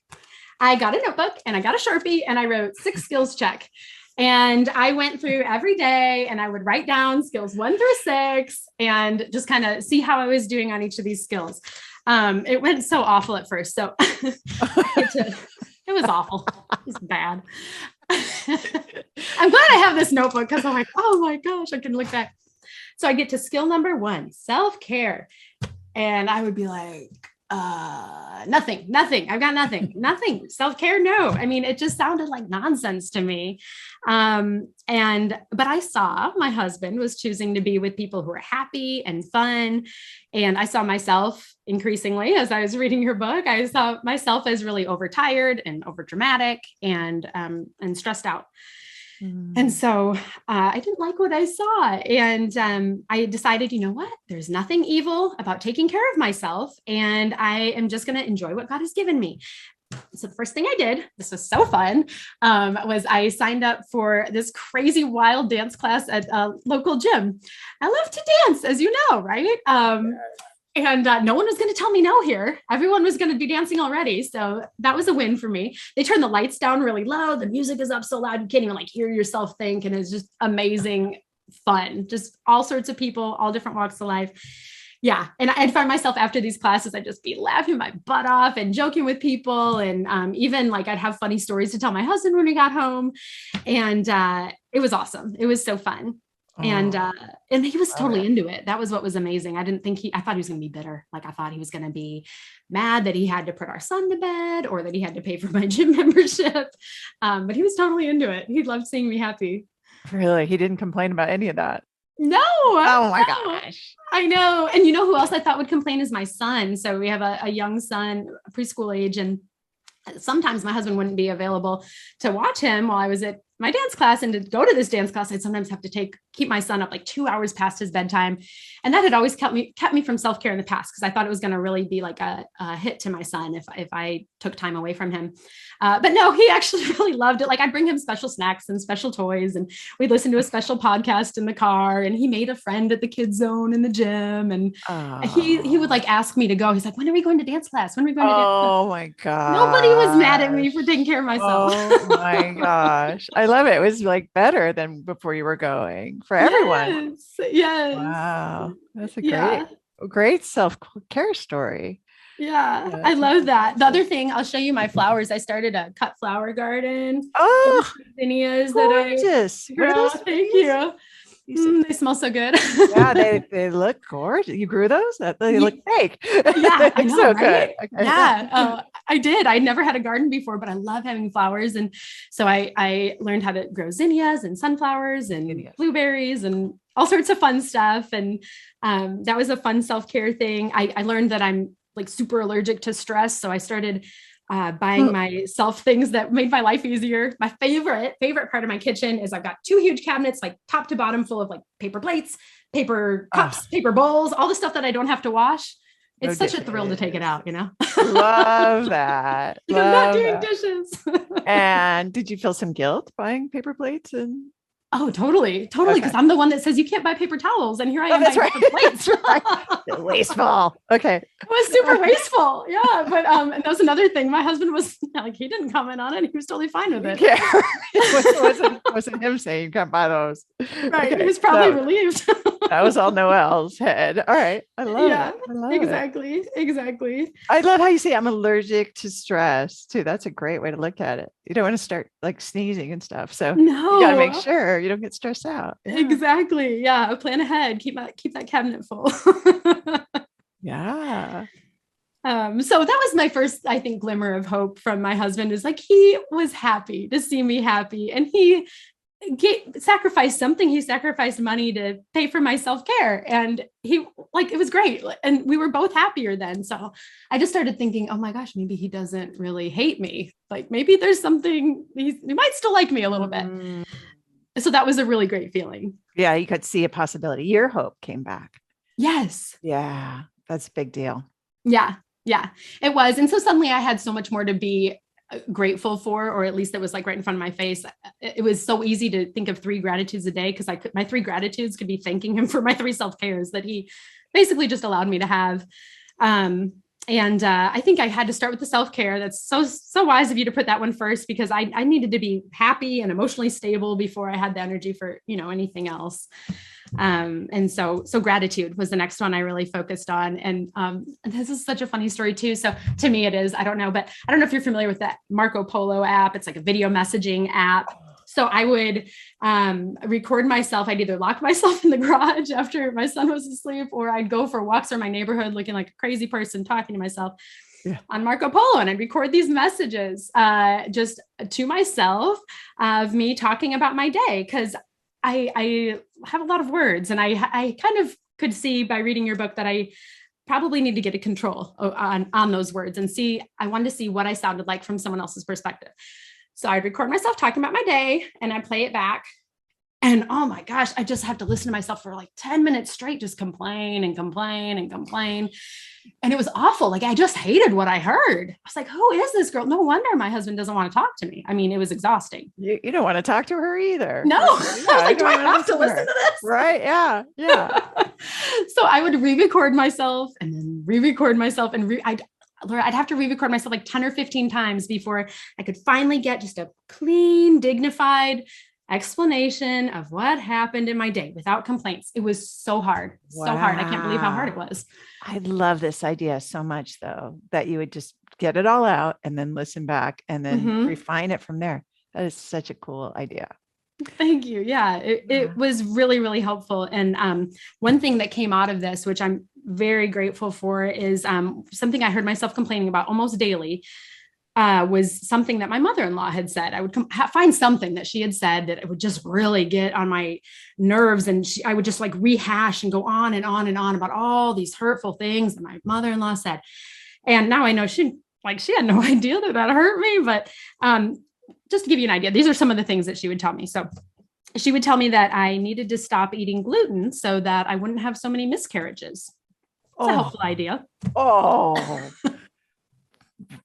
S2: I got a notebook and I got a Sharpie and I wrote 6 skills check. And I went through every day and I would write down skills 1 through 6 and just kind of see how I was doing on each of these skills. It went so awful at first. So it was awful. It was bad. I'm glad I have this notebook because I'm like, oh my gosh, I can look back. So I get to skill number 1, self-care. And I would be like, nothing. I've got nothing. Self-care. No. I mean, it just sounded like nonsense to me. But I saw my husband was choosing to be with people who are happy and fun. And I saw myself increasingly as I was reading your book, I saw myself as really overtired and overdramatic and stressed out. And so I didn't like what I saw. And I decided, you know what? There's nothing evil about taking care of myself. And I am just going to enjoy what God has given me. So the first thing I did, this was so fun, was I signed up for this crazy wild dance class at a local gym. I love to dance, as you know, right? And no one was going to tell me no here. Everyone was going to be dancing already. So that was a win for me. They turned the lights down really low. The music is up so loud, you can't even like hear yourself think. And it's just amazing fun. Just all sorts of people, all different walks of life. Yeah. And I'd find myself after these classes, I'd just be laughing my butt off and joking with people. And even like I'd have funny stories to tell my husband when we got home. And it was awesome. It was so fun. And he was totally into it. That was what was amazing. I thought he was going to be bitter. Like I thought he was going to be mad that he had to put our son to bed or that he had to pay for my gym membership. But he was totally into it. He loved seeing me happy.
S1: Really? He didn't complain about any of that?
S2: No.
S1: Oh my gosh.
S2: I know. And you know who else I thought would complain is my son. So we have a young son, preschool age, and sometimes my husband wouldn't be available to watch him while I was at my dance class. And to go to this dance class, I'd sometimes have to keep my son up like 2 hours past his bedtime. And that had always kept me from self-care in the past, because I thought it was going to really be like a hit to my son if I took time away from him. But no, he actually really loved it. Like I'd bring him special snacks and special toys, and we'd listen to a special podcast in the car, and he made a friend at the kids zone in the gym. And he would like ask me to go. He's like, when are we going to dance class? When are we going to dance class?
S1: Oh my God.
S2: Nobody was mad at me for taking care of myself.
S1: Oh my gosh. I love it. It was like better than before you were going for everyone.
S2: Yes.
S1: Wow. That's a great self-care story.
S2: Yeah, I love that. The other thing, I'll show you my flowers. I started a cut flower garden.
S1: Oh,
S2: zinnias
S1: gorgeous.
S2: That I grow. Thank you. They smell so good.
S1: Yeah, they look gorgeous. You grew those? They look fake.
S2: Yeah, I know,
S1: so
S2: right?
S1: good. Okay.
S2: Yeah, I did. I'd never had a garden before, but I love having flowers. And so I learned how to grow zinnias and sunflowers and blueberries and all sorts of fun stuff. And that was a fun self-care thing. I learned that I'm like super allergic to stress. So I started buying myself things that made my life easier. My favorite part of my kitchen is I've got 2 huge cabinets, like top to bottom, full of like paper plates, paper cups, paper bowls, all the stuff that I don't have to wash. It's such a thrill to take it out, you know?
S1: Love that.
S2: I'm not doing dishes.
S1: And did you feel some guilt buying paper plates? And
S2: oh, totally. Because I'm the one that says you can't buy paper towels. And here I am buying paper plates.
S1: Right. Wasteful. Okay.
S2: It was super wasteful. Yeah. But and that was another thing. My husband was like, he didn't comment on it. He was totally fine with it.
S1: Yeah. It wasn't him saying you can't buy those.
S2: Right. Okay. He was probably relieved.
S1: That was all Noelle's head. All right. I love it. I love
S2: Exactly.
S1: I love how you say I'm allergic to stress too. That's a great way to look at it. You don't want to start like sneezing and stuff. So you got to make sure you don't get stressed out. Yeah.
S2: Exactly. Yeah. Plan ahead. Keep that cabinet full.
S1: Yeah.
S2: So that was my first, I think, glimmer of hope from my husband, is like, he was happy to see me happy, and he sacrificed something. He sacrificed money to pay for my self-care, and it was great. And we were both happier then. So I just started thinking, oh my gosh, maybe he doesn't really hate me. Like maybe there's something, he might still like me a little bit. So that was a really great feeling.
S1: Yeah. You could see a possibility. Your hope came back.
S2: Yes.
S1: Yeah. That's a big deal.
S2: Yeah, it was. And so suddenly I had so much more to be grateful for, or at least it was like right in front of my face. It was so easy to think of 3 gratitudes a day, because my 3 gratitudes could be thanking him for my 3 self-cares that he basically just allowed me to have. And I think I had to start with the self-care. That's so wise of you to put that one first, because I needed to be happy and emotionally stable before I had the energy for, anything else. And so gratitude was the next one I really focused on. And this is such a funny story too. So to me it is, I don't know if you're familiar with that Marco Polo app. It's like a video messaging app. So I would record myself. I'd either lock myself in the garage after my son was asleep, or I'd go for walks around my neighborhood looking like a crazy person talking to myself on Marco Polo. And I'd record these messages just to myself of me talking about my day. Because I have a lot of words, and I kind of could see by reading your book that I probably need to get a control on those words and see. I wanted to see what I sounded like from someone else's perspective. So I'd record myself talking about my day, and I'd play it back. And oh my gosh, I just have to listen to myself for like 10 minutes straight, just complain and complain and complain. And it was awful. Like, I just hated what I heard. I was like, who is this girl? No wonder my husband doesn't want to talk to me. I mean, it was exhausting.
S1: You don't want to talk to her either.
S2: No, like, do I have to listen to this?
S1: Right. Yeah. Yeah.
S2: So I would re-record myself and then re-record myself, and I'd have to re-record myself like 10 or 15 times before I could finally get just a clean, dignified explanation of what happened in my day without complaints. It was so hard, so hard. I can't believe how hard it was.
S1: I love this idea so much, though, that you would just get it all out and then listen back and then refine it from there. That is such a cool idea.
S2: Thank you. Yeah, it was really, really helpful. And one thing that came out of this, which I'm very grateful for, is something I heard myself complaining about almost daily. Was something that my mother-in-law had said. I would find something that she had said that it would just really get on my nerves. And I would just like rehash and go on and on and on about all these hurtful things that my mother-in-law said. And now I know she had no idea that hurt me, but just to give you an idea, these are some of the things that she would tell me. So she would tell me that I needed to stop eating gluten so that I wouldn't have so many miscarriages. It's a helpful idea.
S1: Oh,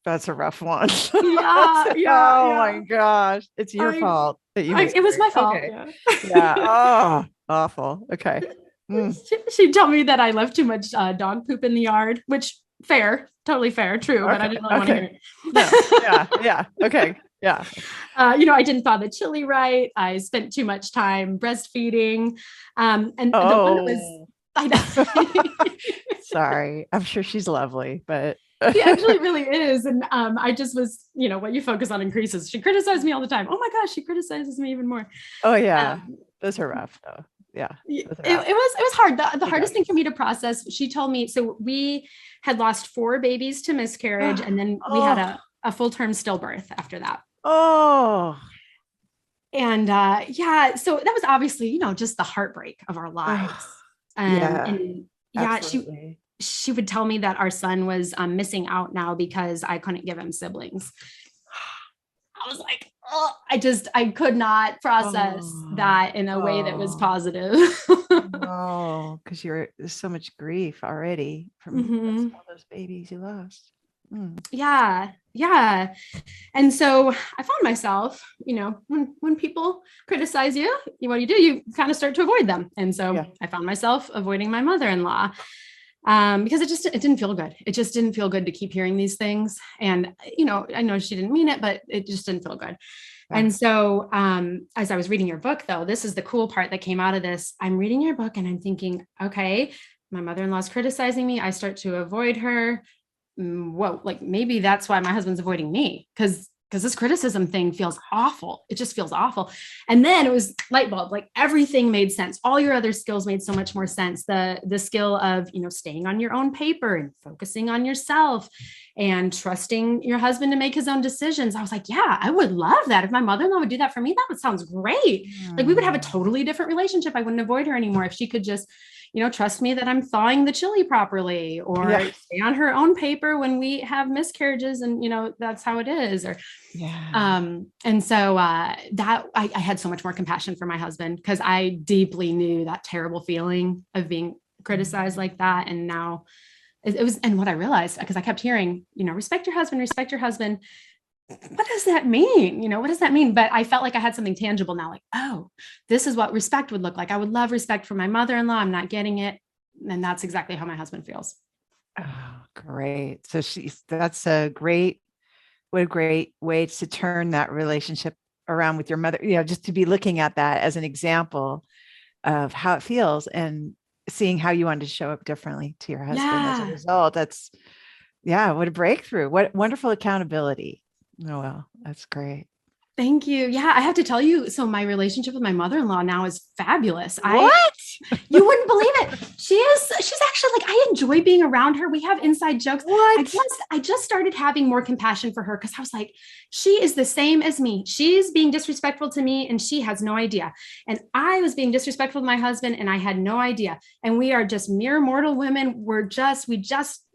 S1: that's a rough one.
S2: Yeah.
S1: My gosh. It's your fault.
S2: It was my fault.
S1: Okay. Yeah. Oh, awful. Okay.
S2: She'd tell me that I left too much dog poop in the yard, which totally fair, true, but I didn't really want to hear it.
S1: No. Yeah. Okay. Yeah.
S2: I didn't thaw the chili right. I spent too much time breastfeeding. And the one that was, I know.
S1: Sorry. I'm sure she's lovely, but
S2: she actually really is. And I just was, what you focus on increases. She criticized me all the time. Oh my gosh, she criticizes me even more.
S1: Oh yeah. Those are rough though. Yeah.
S2: It was hard. The hardest thing for me to process, she told me, so we had lost 4 babies to miscarriage, and then we had a full-term stillbirth after that. Oh. And so that was obviously, just the heartbreak of our lives. And she would tell me that our son was missing out now because I couldn't give him siblings. I was like, I could not process that in a way that was positive.
S1: Because there's so much grief already from all those babies you lost.
S2: Yeah. And so I found myself, when people criticize you, what do? You kind of start to avoid them. And so I found myself avoiding my mother-in-law. Because it didn't feel good. It just didn't feel good to keep hearing these things. And, I know she didn't mean it, but it just didn't feel good. Yeah. And so, as I was reading your book, though, this is the cool part that came out of this. I'm reading your book and I'm thinking, okay, my mother-in-law's criticizing me. I start to avoid her. Whoa, like maybe that's why my husband's avoiding me. Because this criticism thing feels awful. It just feels awful. And then it was light bulb, like everything made sense. All your other skills made so much more sense. The skill of, staying on your own paper and focusing on yourself and trusting your husband to make his own decisions. I was like, yeah, I would love that. If my mother-in-law would do that for me, sounds great. Like we would have a totally different relationship. I wouldn't avoid her anymore if she could just, trust me that I'm thawing the chili properly, or stay on her own paper when we have miscarriages and, that's how it is. Or, and so that I had so much more compassion for my husband, because I deeply knew that terrible feeling of being criticized like that. And now it was, and what I realized, because I kept hearing, respect your husband, respect your husband. What does that mean? What does that mean? But I felt like I had something tangible now, like, oh, this is what respect would look like. I would love respect for my mother-in-law. I'm not getting it. And that's exactly how my husband feels.
S1: Oh, great. So that's a great way to turn that relationship around with your mother, just to be looking at that as an example of how it feels and seeing how you wanted to show up differently to your husband as a result. That's, what a breakthrough. What wonderful accountability. Oh, well, that's great.
S2: Thank you. Yeah, I have to tell you. So my relationship with my mother-in-law now is fabulous.
S1: What?
S2: You wouldn't believe it. She's actually like, I enjoy being around her. We have inside jokes.
S1: What?
S2: I just started having more compassion for her because I was like, she is the same as me. She's being disrespectful to me and she has no idea. And I was being disrespectful to my husband and I had no idea. And we are just mere mortal women.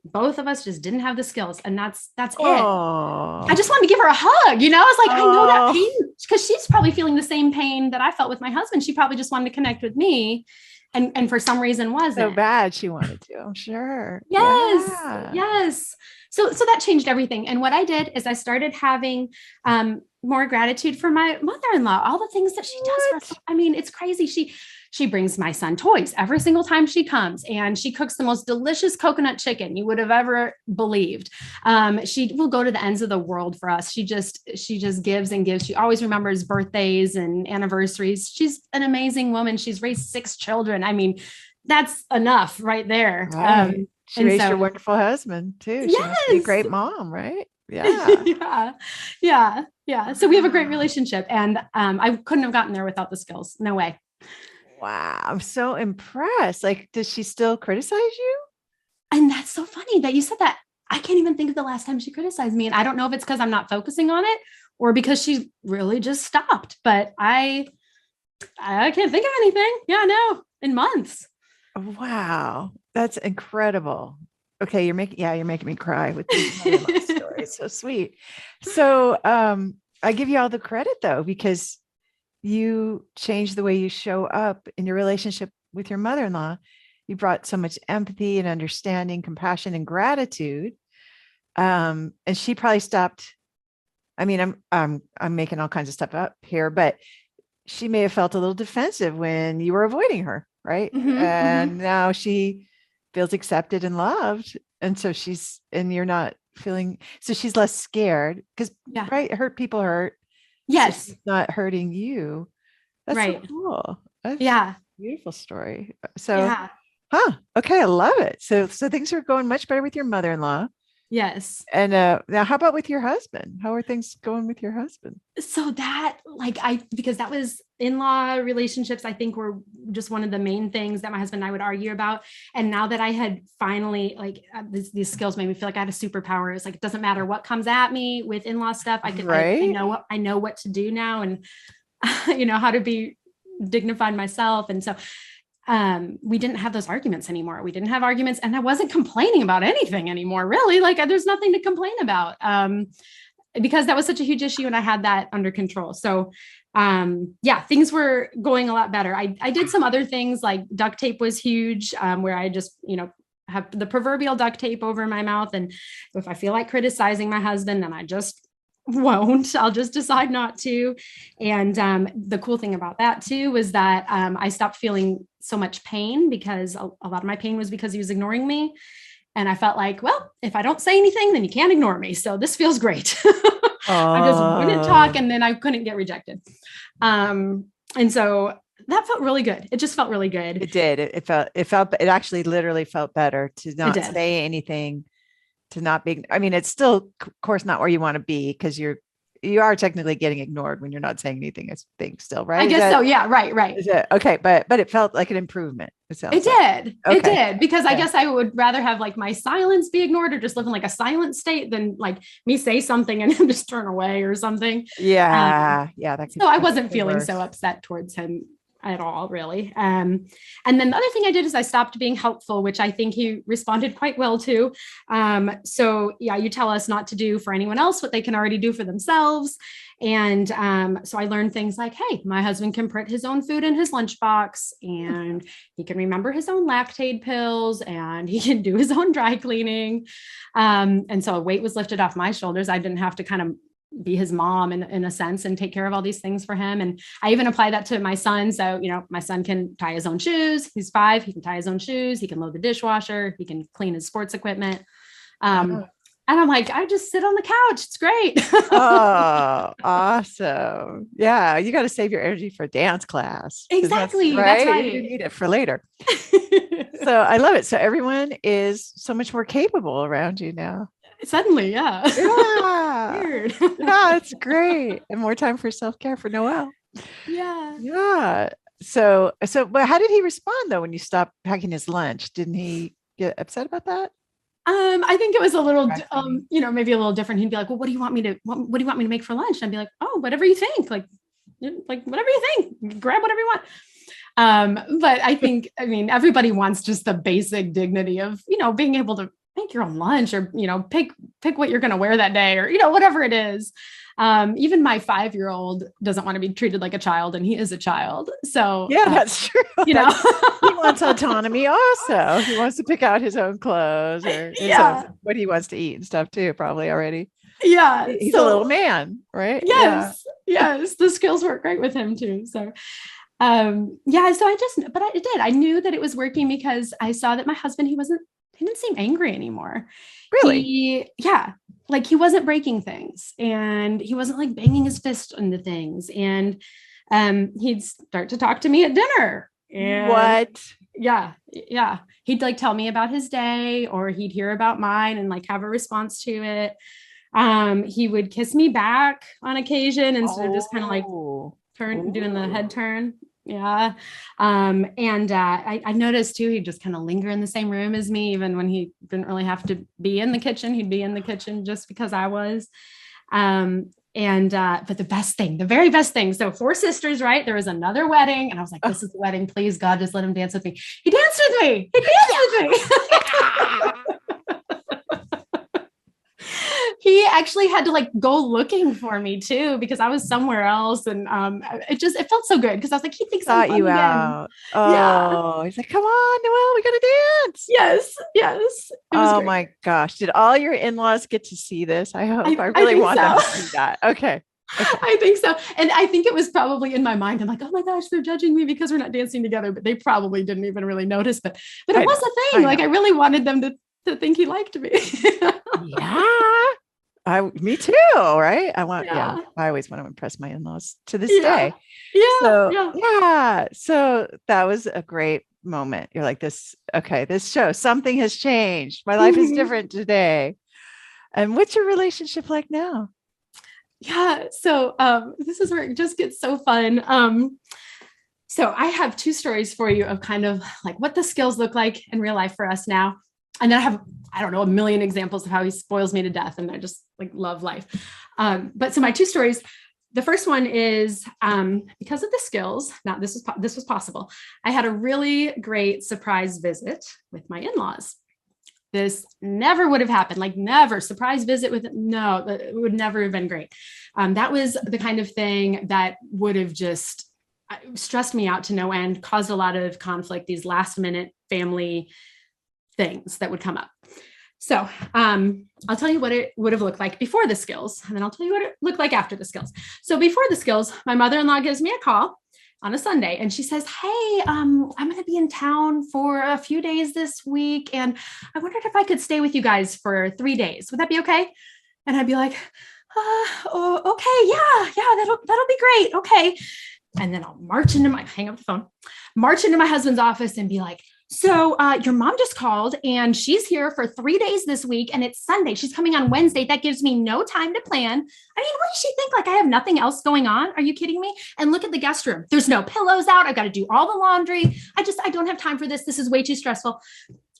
S2: Both of us just didn't have the skills. And that's it.
S1: Oh,
S2: I just wanted to give her a hug. I was like, I know that
S1: oh,
S2: pain because she's probably feeling the same pain that I felt with my husband. She probably just wanted to connect with me. And for some reason wasn't.
S1: so bad she wanted to, I'm sure.
S2: Yes.
S1: Yeah.
S2: Yes. So that changed everything. And what I did is I started having more gratitude for my mother-in-law, all the things that she does for. I mean, it's crazy. She brings my son toys every single time she comes, and she cooks the most delicious coconut chicken you would have ever believed. She will go to the ends of the world for us. She just gives and gives. She always remembers birthdays and anniversaries. She's an amazing woman. She's raised 6 children. I mean, that's enough right there.
S1: Right. She raised your wonderful husband too. She must be a great mom, right? Yeah.
S2: Yeah. So we have a great relationship, and I couldn't have gotten there without the skills. No way.
S1: Wow. I'm so impressed. Like, does she still criticize you?
S2: And that's so funny that you said that. I can't even think of the last time she criticized me. And I don't know if it's because I'm not focusing on it or because she really just stopped. But I can't think of anything. Yeah, no, in months.
S1: Wow. That's incredible. Okay, you're making me cry with these stories. So sweet. So I give you all the credit though, because you changed the way you show up in your relationship with your mother-in-law. You brought so much empathy and understanding, compassion, and gratitude. And she probably stopped. I mean, I'm making all kinds of stuff up here, but she may have felt a little defensive when you were avoiding her, right? And now she feels accepted and loved. And so you're not feeling, so she's less scared because, right, hurt people hurt.
S2: Yes.
S1: So she's not hurting you. That's
S2: right.
S1: so cool. That's
S2: a
S1: beautiful story. So, okay, I love it. So things are going much better with your mother-in-law.
S2: Yes.
S1: And now how about with your husband? How are things going with your husband?
S2: So that because that was in-law relationships, I think were just one of the main things that my husband and I would argue about. And now that I had finally these skills made me feel like I had a superpower. It's like, it doesn't matter what comes at me with in-law stuff. I know what to do now and how to be dignified myself. And so we didn't have those arguments anymore. We didn't have arguments, and I wasn't complaining about anything anymore, really. Like, there's nothing to complain about, because that was such a huge issue and I had that under control. So, things were going a lot better. I did some other things, like duct tape was huge, where I just, have the proverbial duct tape over my mouth. And if I feel like criticizing my husband, then I just won't. I'll just decide not to. And the cool thing about that too was that I stopped feeling so much pain, because a lot of my pain was because he was ignoring me. And I felt like, well, if I don't say anything, then you can't ignore me. So this feels great. I just wouldn't talk, and then I couldn't get rejected. And so that felt really good. It just felt really good.
S1: It did. It actually literally felt better to not say anything, to not be, I mean, it's still, of course, not where you want to be, because you are technically getting ignored when you're not saying anything, I think, still, right?
S2: I guess so. Yeah. Right.
S1: Is it? Okay. But it felt like an improvement. It
S2: did. Okay. It did, because I guess I would rather have like my silence be ignored, or just live in like a silent state, than like me say something and him just turn away or something.
S1: Yeah.
S2: So I wasn't feeling so upset towards him at all, really. And then the other thing I did is I stopped being helpful, which I think he responded quite well to. So you tell us not to do for anyone else what they can already do for themselves. And so I learned things like, hey, my husband can print his own food in his lunchbox, and he can remember his own Lactaid pills, and he can do his own dry cleaning. And so a weight was lifted off my shoulders. I didn't have to kind of be his mom in a sense and take care of all these things for him. And I even apply that to my son. So, my son can tie his own shoes. He's 5. He can tie his own shoes. He can load the dishwasher. He can clean his sports equipment. And I'm like, I just sit on the couch. It's great.
S1: Oh, awesome. Yeah. You got to save your energy for dance class.
S2: Exactly. That's right.
S1: You need it for later. So I love it. So everyone is so much more capable around you now.
S2: Suddenly, yeah.
S1: Yeah.
S2: Weird.
S1: Yeah, it's great. And more time for self-care for Noel.
S2: Yeah.
S1: Yeah. But how did he respond though when you stopped packing his lunch? Didn't he get upset about that?
S2: I think it was a little,
S1: Correcting
S2: maybe a little different. He'd be like, "Well, what do you want me to, what do you want me to make for lunch?" And I'd be like, "Oh, whatever you think. Like whatever you think. Grab whatever you want." But I mean, everybody wants just the basic dignity of, being able to make your own lunch, or, pick what you're going to wear that day, or, whatever it is. Even my 5-year-old doesn't want to be treated like a child, and he is a child. So,
S1: Yeah, that's true.
S2: you know,
S1: He wants autonomy also. He wants to pick out his own clothes or
S2: yeah,
S1: what he wants to eat and stuff too, probably already.
S2: yeah.
S1: He's a little
S2: So
S1: man, right? Yeah.
S2: yes, yes, the skills work great with him too. So, yeah, so but I did. I knew that it was working because I saw that my husband, he didn't seem angry anymore.
S1: Really?
S2: Yeah, like he wasn't breaking things, and he wasn't like banging his fist into things. And he'd start to talk to me at dinner. And
S1: What?
S2: yeah. He'd like tell me about his day, or he'd hear about mine and like have a response to it. He would kiss me back on occasion instead of just kind of like doing the head turn. Yeah. And I noticed too, he'd just kind of linger in the same room as me, even when he didn't really have to be in the kitchen. He'd be in the kitchen just because I was. But the very best thing. So 4 sisters, right? There was another wedding, and I was like, this is the wedding. Please, God, just let him dance with me. He danced with me. He actually had to like go looking for me too, because I was somewhere else. And it felt so good because I was like, he thinks I'm fun
S1: you
S2: again.
S1: out.
S2: Yeah.
S1: Oh, he's like, come on, Noelle, we gotta dance.
S2: Yes. It was
S1: Oh
S2: great.
S1: my gosh. Did all your in-laws get to see this? I hope. I really
S2: think
S1: want
S2: so.
S1: them to see that. Okay.
S2: I think so. And I think it was probably in my mind. I'm like, oh my gosh, they're judging me because we're not dancing together, but they probably didn't even really notice. But it was a thing. Like I really wanted them to think he liked me.
S1: Yeah. Me too, right? I always want to impress my in-laws to this day. So that was a great moment. You're like this show, something has changed. My life is different today. And what's your relationship like now?
S2: Yeah. So this is where it just gets so fun. So I have 2 stories for you of kind of like what the skills look like in real life for us now. And then I don't know, a million examples of how he spoils me to death. And I just like love life. But so my 2 stories, the first one is because of the skills. Now this was possible. I had a really great surprise visit with my in-laws. This never would have happened, like never. Surprise visit it would never have been great. That was the kind of thing that would have just stressed me out to no end, caused a lot of conflict, these last minute family things that would come up. So I'll tell you what it would have looked like before the skills, and then I'll tell you what it looked like after the skills. So before the skills, my mother-in-law gives me a call on a Sunday, and she says, hey, I'm going to be in town for a few days this week, and I wondered if I could stay with you guys for 3 days. Would that be okay? And I'd be like, okay, yeah, that'll be great. Okay. And then I'll hang up the phone, march into my husband's office and be like, so your mom just called and she's here for 3 days this week, and it's Sunday. She's coming on Wednesday. That gives me no time to plan. I mean, what does she think? Like I have nothing else going on? Are you kidding me? And look at the guest room. There's no pillows out. I've got to do all the laundry. I don't have time for this. This is way too stressful.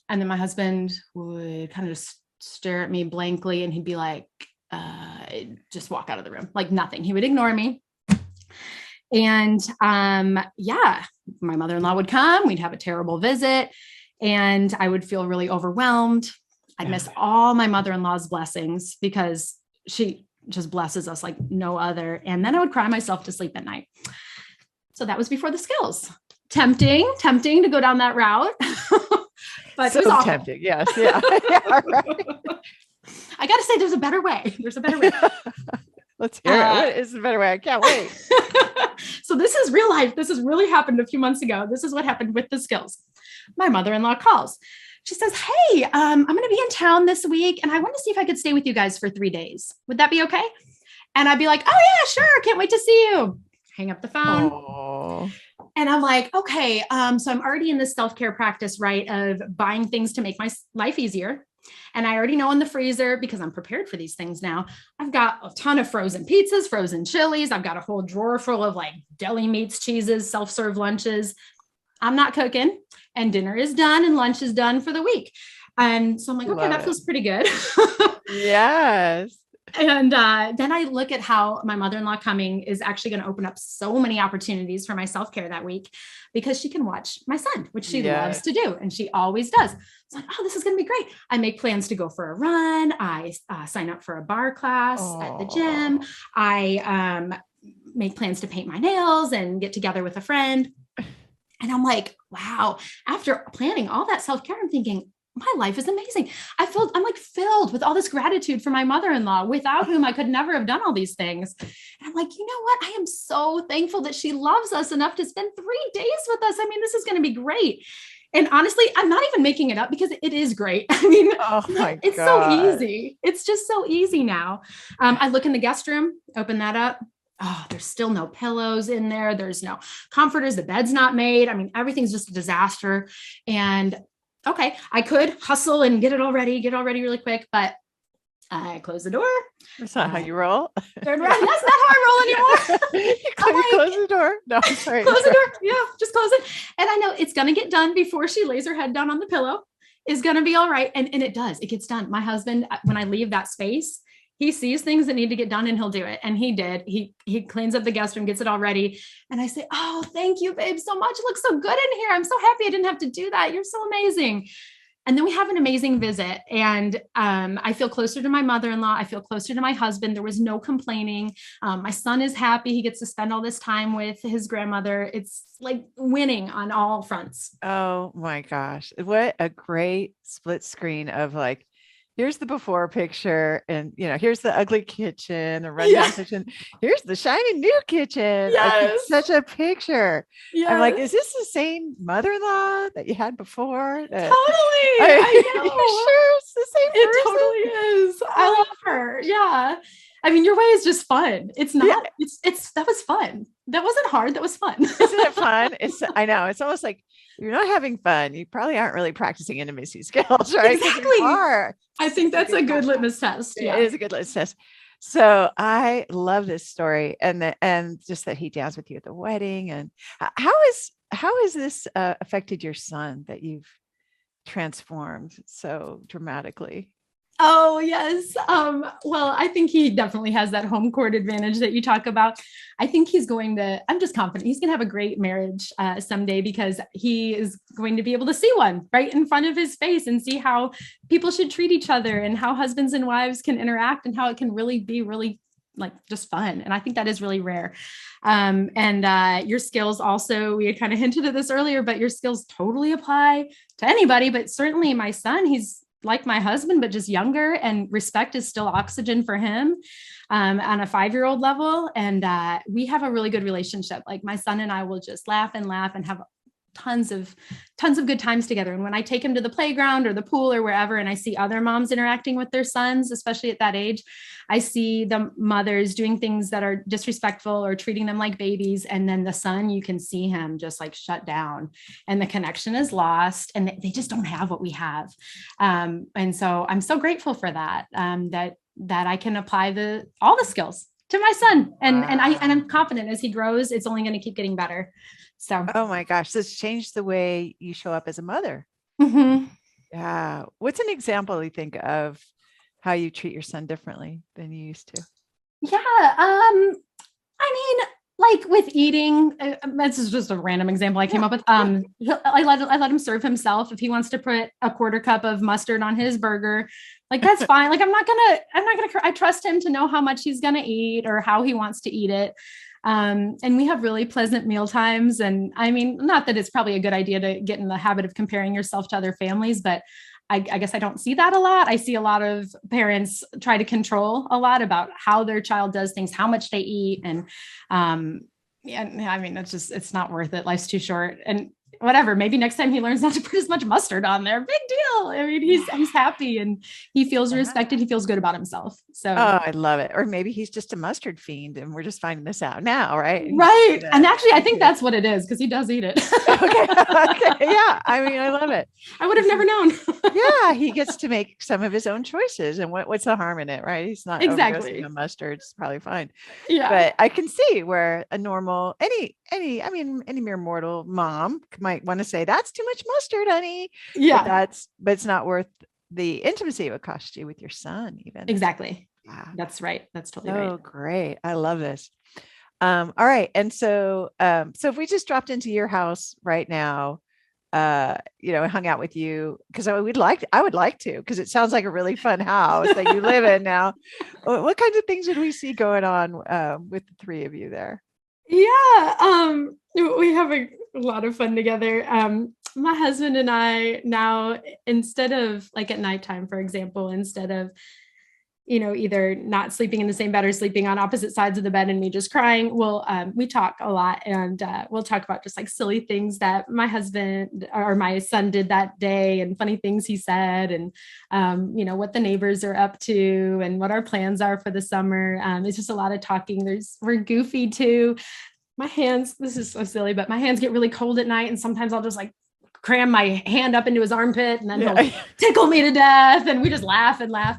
S2: And then my husband would kind of just stare at me blankly, and he'd be like, just walk out of the room. Like nothing. He would ignore me. And my mother-in-law would come, we'd have a terrible visit, and I would feel really overwhelmed. I'd miss all my mother-in-law's blessings because she just blesses us like no other. And then I would cry myself to sleep at night. So that was before the skills. Tempting to go down that route. But so it was awful.
S1: Tempting. Yes. Yeah. Yeah, right.
S2: I got to say, there's a better way.
S1: Let's hear it. What is the better way? I can't wait.
S2: So this is real life. This has really happened a few months ago. This is what happened with the skills. My mother-in-law calls. She says, hey, I'm going to be in town this week, and I want to see if I could stay with you guys for 3 days. Would that be okay? And I'd be like, oh yeah, sure. Can't wait to see you. Hang up the phone.
S1: Aww.
S2: And I'm like, okay. So I'm already in this self-care practice, right? Of buying things to make my life easier. And I already know in the freezer, because I'm prepared for these things now, I've got a ton of frozen pizzas, frozen chilies. I've got a whole drawer full of like deli meats, cheeses, self-serve lunches. I'm not cooking, and dinner is done and lunch is done for the week. And so I'm like, okay, that feels pretty good.
S1: Yes.
S2: And then I look at how my mother-in-law coming is actually going to open up so many opportunities for my self-care that week, because she can watch my son, which she loves to do. And she always does. It's like, oh, this is going to be great. I make plans to go for a run. I sign up for a bar class at the gym. I make plans to paint my nails and get together with a friend. And I'm like, wow, after planning all that self-care, I'm thinking, my life is amazing. I'm like filled with all this gratitude for my mother-in-law, without whom I could never have done all these things. And I'm like, you know what? I am so thankful that she loves us enough to spend 3 days with us. I mean, this is going to be great. And honestly, I'm not even making it up, because it is great. I mean, it's so easy. It's just so easy now. I look in the guest room, open that up. Oh, there's still no pillows in there. There's no comforters. The bed's not made. I mean, everything's just a disaster. And okay, I could hustle and get it all ready really quick, but I close the door.
S1: That's not how you roll.
S2: That's not how I roll anymore.
S1: you close the door. No, I'm sorry.
S2: Close the door. Yeah, just close it. And I know it's going to get done before she lays her head down on the pillow. Is going to be all right. And it does. It gets done. My husband, when I leave that space, he sees things that need to get done and he'll do it. And he did. He cleans up the guest room, gets it all ready. And I say, oh, thank you, babe, so much. It looks so good in here. I'm so happy I didn't have to do that. You're so amazing. And then we have an amazing visit. And I feel closer to my mother-in-law. I feel closer to my husband. There was no complaining. My son is happy. He gets to spend all this time with his grandmother. It's like winning on all fronts.
S1: Oh my gosh. What a great split screen of like, here's the before picture, and here's the ugly kitchen, the rundown kitchen. Here's the shiny new kitchen. Like, it's such a picture. Yes. I'm like, is this the same mother-in-law that you had before?
S2: Totally. I know.
S1: Are you sure it's the same person?
S2: It totally is. I love her. Yeah. I mean, your way is just fun. It's not, that was fun. That wasn't hard. That was fun.
S1: Isn't it fun? I know. It's almost like you're not having fun. You probably aren't really practicing intimacy skills, right?
S2: Exactly. I think that's a good litmus test. Yeah.
S1: It is a good litmus test. So I love this story, and just that he danced with you at the wedding. And how has this affected your son, that you've transformed so dramatically?
S2: Oh, yes. Well, I think he definitely has that home court advantage that you talk about. I think I'm just confident he's going to have a great marriage someday, because he is going to be able to see one right in front of his face and see how people should treat each other and how husbands and wives can interact and how it can really be really like just fun. And I think that is really rare. And your skills also, we had kind of hinted at this earlier, but your skills totally apply to anybody, but certainly my son, he's like my husband, but just younger, and respect is still oxygen for him on a 5-year-old level. And we have a really good relationship. Like my son and I will just laugh and have tons of good times together. And when I take him to the playground or the pool or wherever, and I see other moms interacting with their sons, especially at that age, I see the mothers doing things that are disrespectful or treating them like babies. And then the son, you can see him just like shut down, and the connection is lost, and they just don't have what we have. And so I'm so grateful for that, that I can apply all the skills to my son. And I'm confident as he grows, it's only going to keep getting better. So,
S1: oh my gosh, this changed the way you show up as a mother.
S2: Mm-hmm.
S1: Yeah. What's an example you think of how you treat your son differently than you used to?
S2: Yeah. I mean, like with eating, this is just a random example I came up with. I let him serve himself. If he wants to put a 1/4 cup of mustard on his burger, like that's fine. Like I trust him to know how much he's going to eat or how he wants to eat it. And we have really pleasant meal times. And I mean, not that it's probably a good idea to get in the habit of comparing yourself to other families, but I guess I don't see that a lot. I see a lot of parents try to control a lot about how their child does things, how much they eat. And, I mean, it's not worth it. Life's too short. And whatever, maybe next time he learns not to put as much mustard on there. Big deal. I mean, he's happy and he feels respected. He feels good about himself. So,
S1: I love it. Or maybe he's just a mustard fiend and we're just finding this out now. Right.
S2: Right. And actually, I think that's what it is, because he does eat it.
S1: Okay. Yeah. I mean, I love it.
S2: I would have never known.
S1: Yeah. yeah, he gets to make some of his own choices. And what's the harm in it, right? He's not overdosing
S2: Exactly.
S1: on mustard. It's probably fine.
S2: Yeah.
S1: But I can see where a normal, any mere mortal mom might want to say, that's too much mustard, honey.
S2: Yeah.
S1: But it's not worth the intimacy it would cost you with your son, even.
S2: Exactly.
S1: Yeah.
S2: That's right. That's totally right.
S1: Oh, great. I love this. All right. And so, so if we just dropped into your house right now, hung out with you, because I would like to, because it sounds like a really fun house that you live in now. What kinds of things would we see going on with the three of you there?
S2: Yeah. We have a lot of fun together. My husband and I now, instead of like at nighttime, for example, instead of either not sleeping in the same bed or sleeping on opposite sides of the bed and me just crying. We talk a lot, and we'll talk about just like silly things that my husband or my son did that day, and funny things he said, and what the neighbors are up to and what our plans are for the summer. It's just a lot of talking. We're goofy too. My hands, this is so silly, but my hands get really cold at night, and sometimes I'll just like cram my hand up into his armpit, and then he'll tickle me to death, and we just laugh and laugh.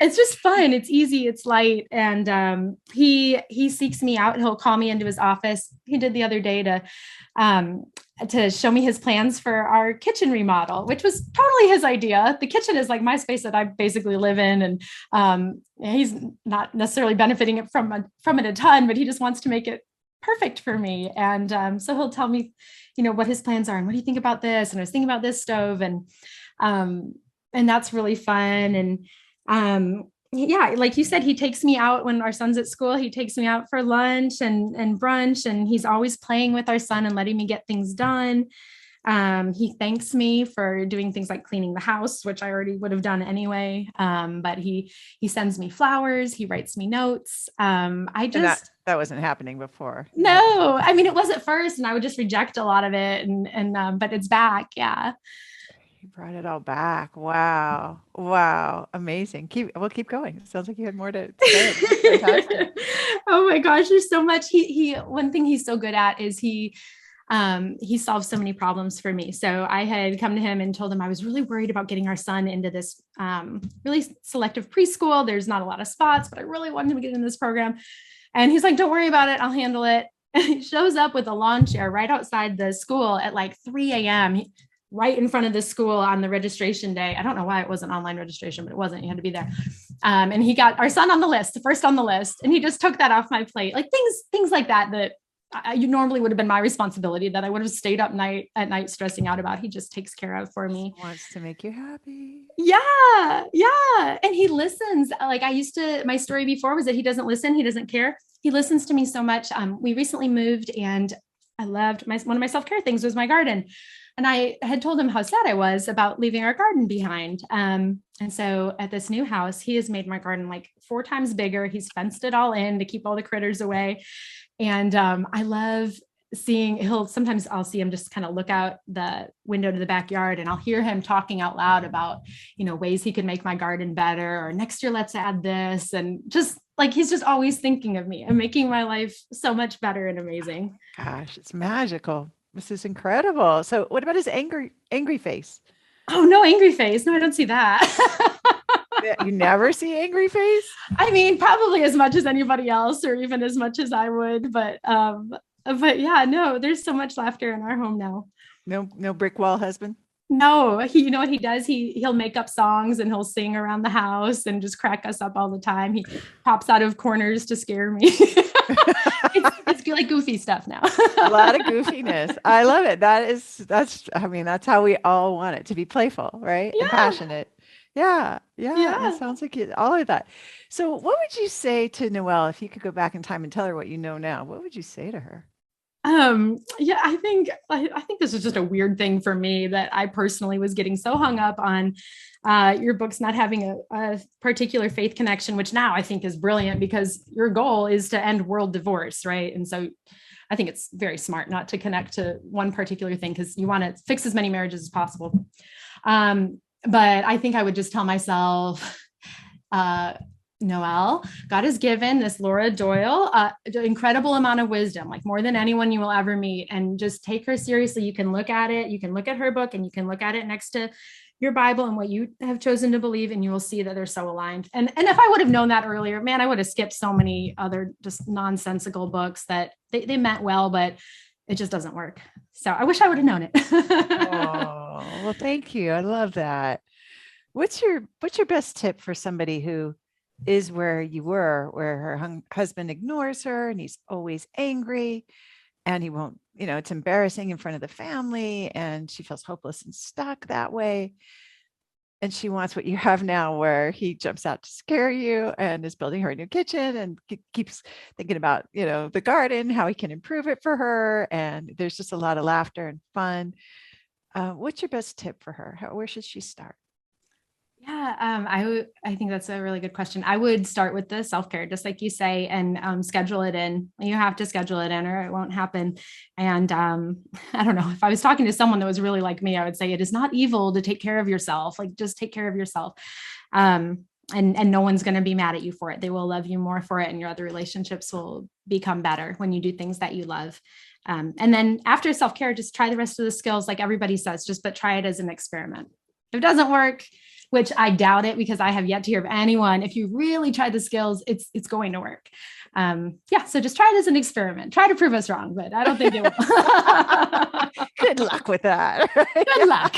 S2: It's just fun. It's easy. It's light. And he seeks me out. He'll call me into his office. He did the other day to show me his plans for our kitchen remodel, which was totally his idea. The kitchen is like my space that I basically live in, and he's not necessarily benefiting from it a ton, but he just wants to make it perfect for me. And so he'll tell me, what his plans are and what do you think about this? And I was thinking about this stove, and that's really fun. And yeah, like you said, he takes me out when our son's at school. He takes me out for lunch and brunch, and he's always playing with our son and letting me get things done. He thanks me for doing things like cleaning the house, which I already would have done anyway. But he sends me flowers. He writes me notes.
S1: That wasn't happening before.
S2: No, I mean, it was at first, and I would just reject a lot of it, but it's back. Yeah.
S1: You brought it all back. Wow. Wow. Amazing. We'll keep going. It sounds like you had more to say. Fantastic.
S2: Oh my gosh, there's so much. He one thing he's so good at is he solves so many problems for me. So I had come to him and told him I was really worried about getting our son into this really selective preschool. There's not a lot of spots, but I really wanted him to get in this program. And he's like, don't worry about it. I'll handle it. And he shows up with a lawn chair right outside the school at like 3 a.m. right in front of the school on the registration day. I don't know why it wasn't online registration, but it wasn't. You had to be there. And he got our son on the list, first on the list. And he just took that off my plate. Like things like that you normally would have been my responsibility, that I would have stayed up at night stressing out about. He just takes care of for me.
S1: He wants to make you happy.
S2: Yeah. Yeah. And he listens. Like my story before was that he doesn't listen. He doesn't care. He listens to me so much. We recently moved, and I loved one of my self-care things was my garden. And I had told him how sad I was about leaving our garden behind. And so at this new house, he has made my garden like 4 times bigger. He's fenced it all in to keep all the critters away. And I love sometimes I'll see him just kind of look out the window to the backyard, and I'll hear him talking out loud about, ways he could make my garden better, or next year, let's add this. And just like, he's just always thinking of me and making my life so much better and amazing.
S1: Gosh, it's magical. This is incredible. So what about his angry face?
S2: Oh, no angry face. No, I don't see that.
S1: You never see angry face?
S2: I mean, probably as much as anybody else, or even as much as I would, but yeah, no, there's so much laughter in our home now.
S1: No brick wall husband?
S2: No, you know what he does? He'll make up songs and he'll sing around the house and just crack us up all the time. He pops out of corners to scare me. It's like goofy stuff now.
S1: A lot of goofiness. I love it. That's how we all want it to be, playful, right?
S2: Yeah.
S1: And passionate. Yeah. It sounds like all of that. So what would you say to Noelle if you could go back in time and tell her what you know now? What would you say to her?
S2: Yeah, I think this is just a weird thing for me, that I personally was getting so hung up on your books not having a particular faith connection, which now I think is brilliant, because your goal is to end world divorce, right? And so I think it's very smart not to connect to one particular thing, because you want to fix as many marriages as possible. But I think I would just tell myself, Noelle, God has given this Laura Doyle an incredible amount of wisdom, like more than anyone you will ever meet, and just take her seriously. You can look at it, you can look at her book, and you can look at it next to your Bible and what you have chosen to believe, and you will see that they're so aligned. And if I would have known that earlier, man, I would have skipped so many other just nonsensical books that they meant well, but it just doesn't work. So I wish I would have known it.
S1: Oh, well, thank you. I love that. What's your best tip for somebody who is where you were, where her husband ignores her and he's always angry and he won't, it's embarrassing in front of the family and she feels hopeless and stuck that way. And she wants what you have now, where he jumps out to scare you and is building her a new kitchen and keeps thinking about, the garden, how he can improve it for her. And there's just a lot of laughter and fun. What's your best tip for her? Where should she start?
S2: Yeah, I think that's a really good question. I would start with the self-care, just like you say, and schedule it in. You have to schedule it in or it won't happen. And I don't know, if I was talking to someone that was really like me, I would say it is not evil to take care of yourself. Like, just take care of yourself. And no one's going to be mad at you for it. They will love you more for it. And your other relationships will become better when you do things that you love. And then after self-care, just try the rest of the skills. Like everybody says, but try it as an experiment. If it doesn't work, which I doubt it, because I have yet to hear of anyone, if you really try the skills, it's going to work. So just try it as an experiment. Try to prove us wrong, but I don't think it will.
S1: Good luck with that.
S2: Good luck.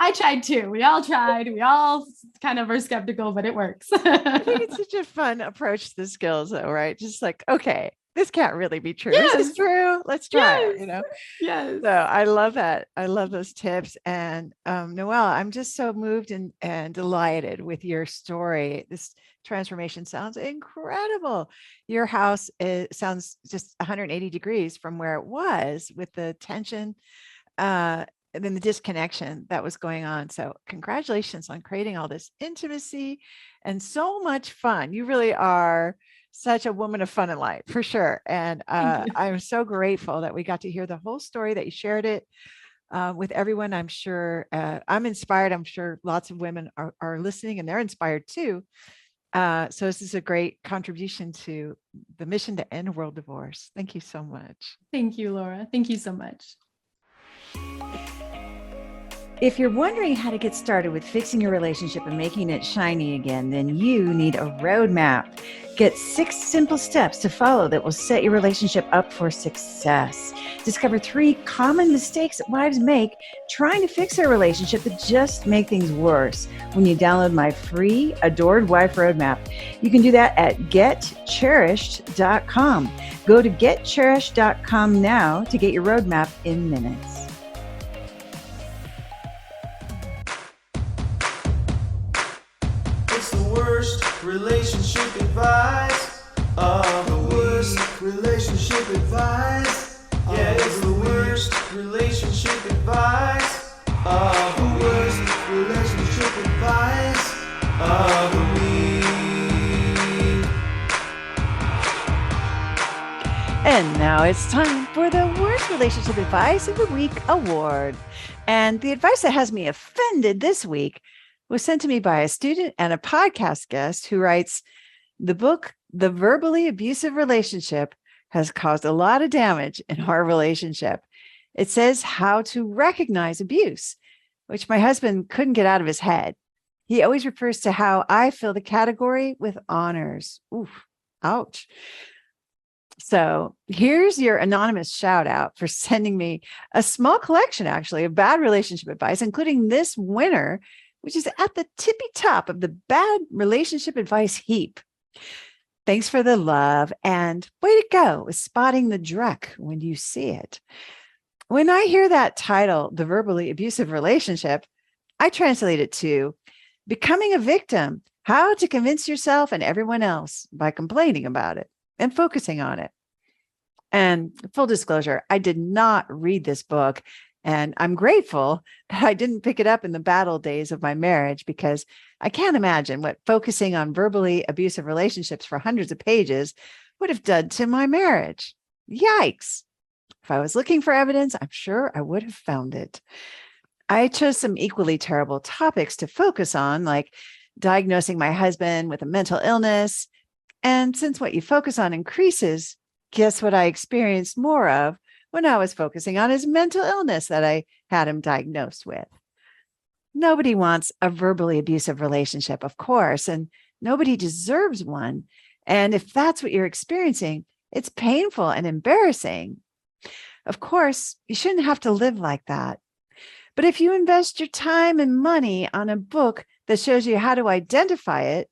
S2: I tried too. We all tried. We all kind of are skeptical, but it works.
S1: I think it's such a fun approach to the skills though, right? Just like, okay, this can't really be true.
S2: Yes.
S1: This is true. Let's try it,
S2: Yes.
S1: So I love that. I love those tips. And Noelle, I'm just so moved and delighted with your story. This transformation sounds incredible. Your house sounds just 180 degrees from where it was, with the tension and then the disconnection that was going on. So congratulations on creating all this intimacy and so much fun. You really are such a woman of fun and light, for sure. And I'm so grateful that we got to hear the whole story, that you shared it with everyone. I'm sure I'm inspired. I'm sure lots of women are listening and they're inspired too. So this is a great contribution to the mission to end world divorce. Thank you so much.
S2: Thank you, Laura. Thank you so much.
S1: If you're wondering how to get started with fixing your relationship and making it shiny again, then you need a roadmap. Get 6 simple steps to follow that will set your relationship up for success. Discover 3 common mistakes that wives make trying to fix their relationship that just make things worse when you download my free Adored Wife Roadmap. You can do that at getcherished.com. Go to getcherished.com now to get your roadmap in minutes.
S3: Relationship advice. The worst relationship advice. Yeah, it's the worst relationship advice. The worst relationship advice of the week.
S1: And now it's time for the Worst Relationship Advice of the Week award. And the advice that has me offended this week was sent to me by a student and a podcast guest who writes, the book, The Verbally Abusive Relationship, has caused a lot of damage in our relationship. It says how to recognize abuse, which my husband couldn't get out of his head. He always refers to how I fill the category with honors. Oof, ouch. So here's your anonymous shout out for sending me a small collection, actually, of bad relationship advice, including this winner, which is at the tippy top of the bad relationship advice heap. Thanks for the love, and way to go with spotting the dreck when you see it. When I hear that title, The Verbally Abusive Relationship, I translate it to becoming a victim, how to convince yourself and everyone else by complaining about it and focusing on it. And full disclosure, I did not read this book. And I'm grateful that I didn't pick it up in the battle days of my marriage, because I can't imagine what focusing on verbally abusive relationships for hundreds of pages would have done to my marriage. Yikes. If I was looking for evidence, I'm sure I would have found it. I chose some equally terrible topics to focus on, like diagnosing my husband with a mental illness. And since what you focus on increases, guess what I experienced more of when I was focusing on his mental illness that I had him diagnosed with? Nobody wants a verbally abusive relationship, of course, and nobody deserves one. And if that's what you're experiencing, it's painful and embarrassing. Of course, you shouldn't have to live like that. But if you invest your time and money on a book that shows you how to identify it,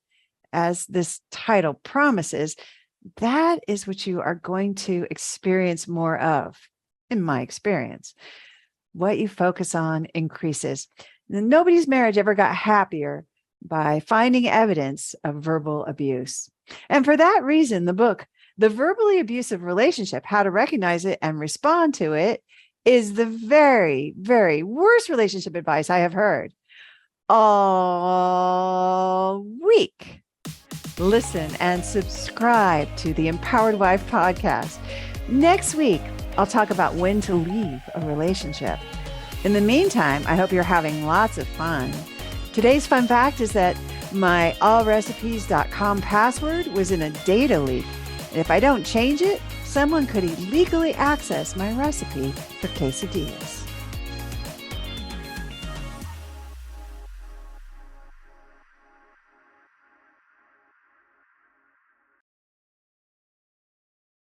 S1: as this title promises, that is what you are going to experience more of, in my experience. What you focus on increases. Nobody's marriage ever got happier by finding evidence of verbal abuse. And for that reason, the book, The Verbally Abusive Relationship, How to Recognize It and Respond to It, is the very, very worst relationship advice I have heard all week. Listen and subscribe to the Empowered Wife podcast. Next week, I'll talk about when to leave a relationship. In the meantime, I hope you're having lots of fun. Today's fun fact is that my allrecipes.com password was in a data leak. And if I don't change it, someone could illegally access my recipe for quesadillas.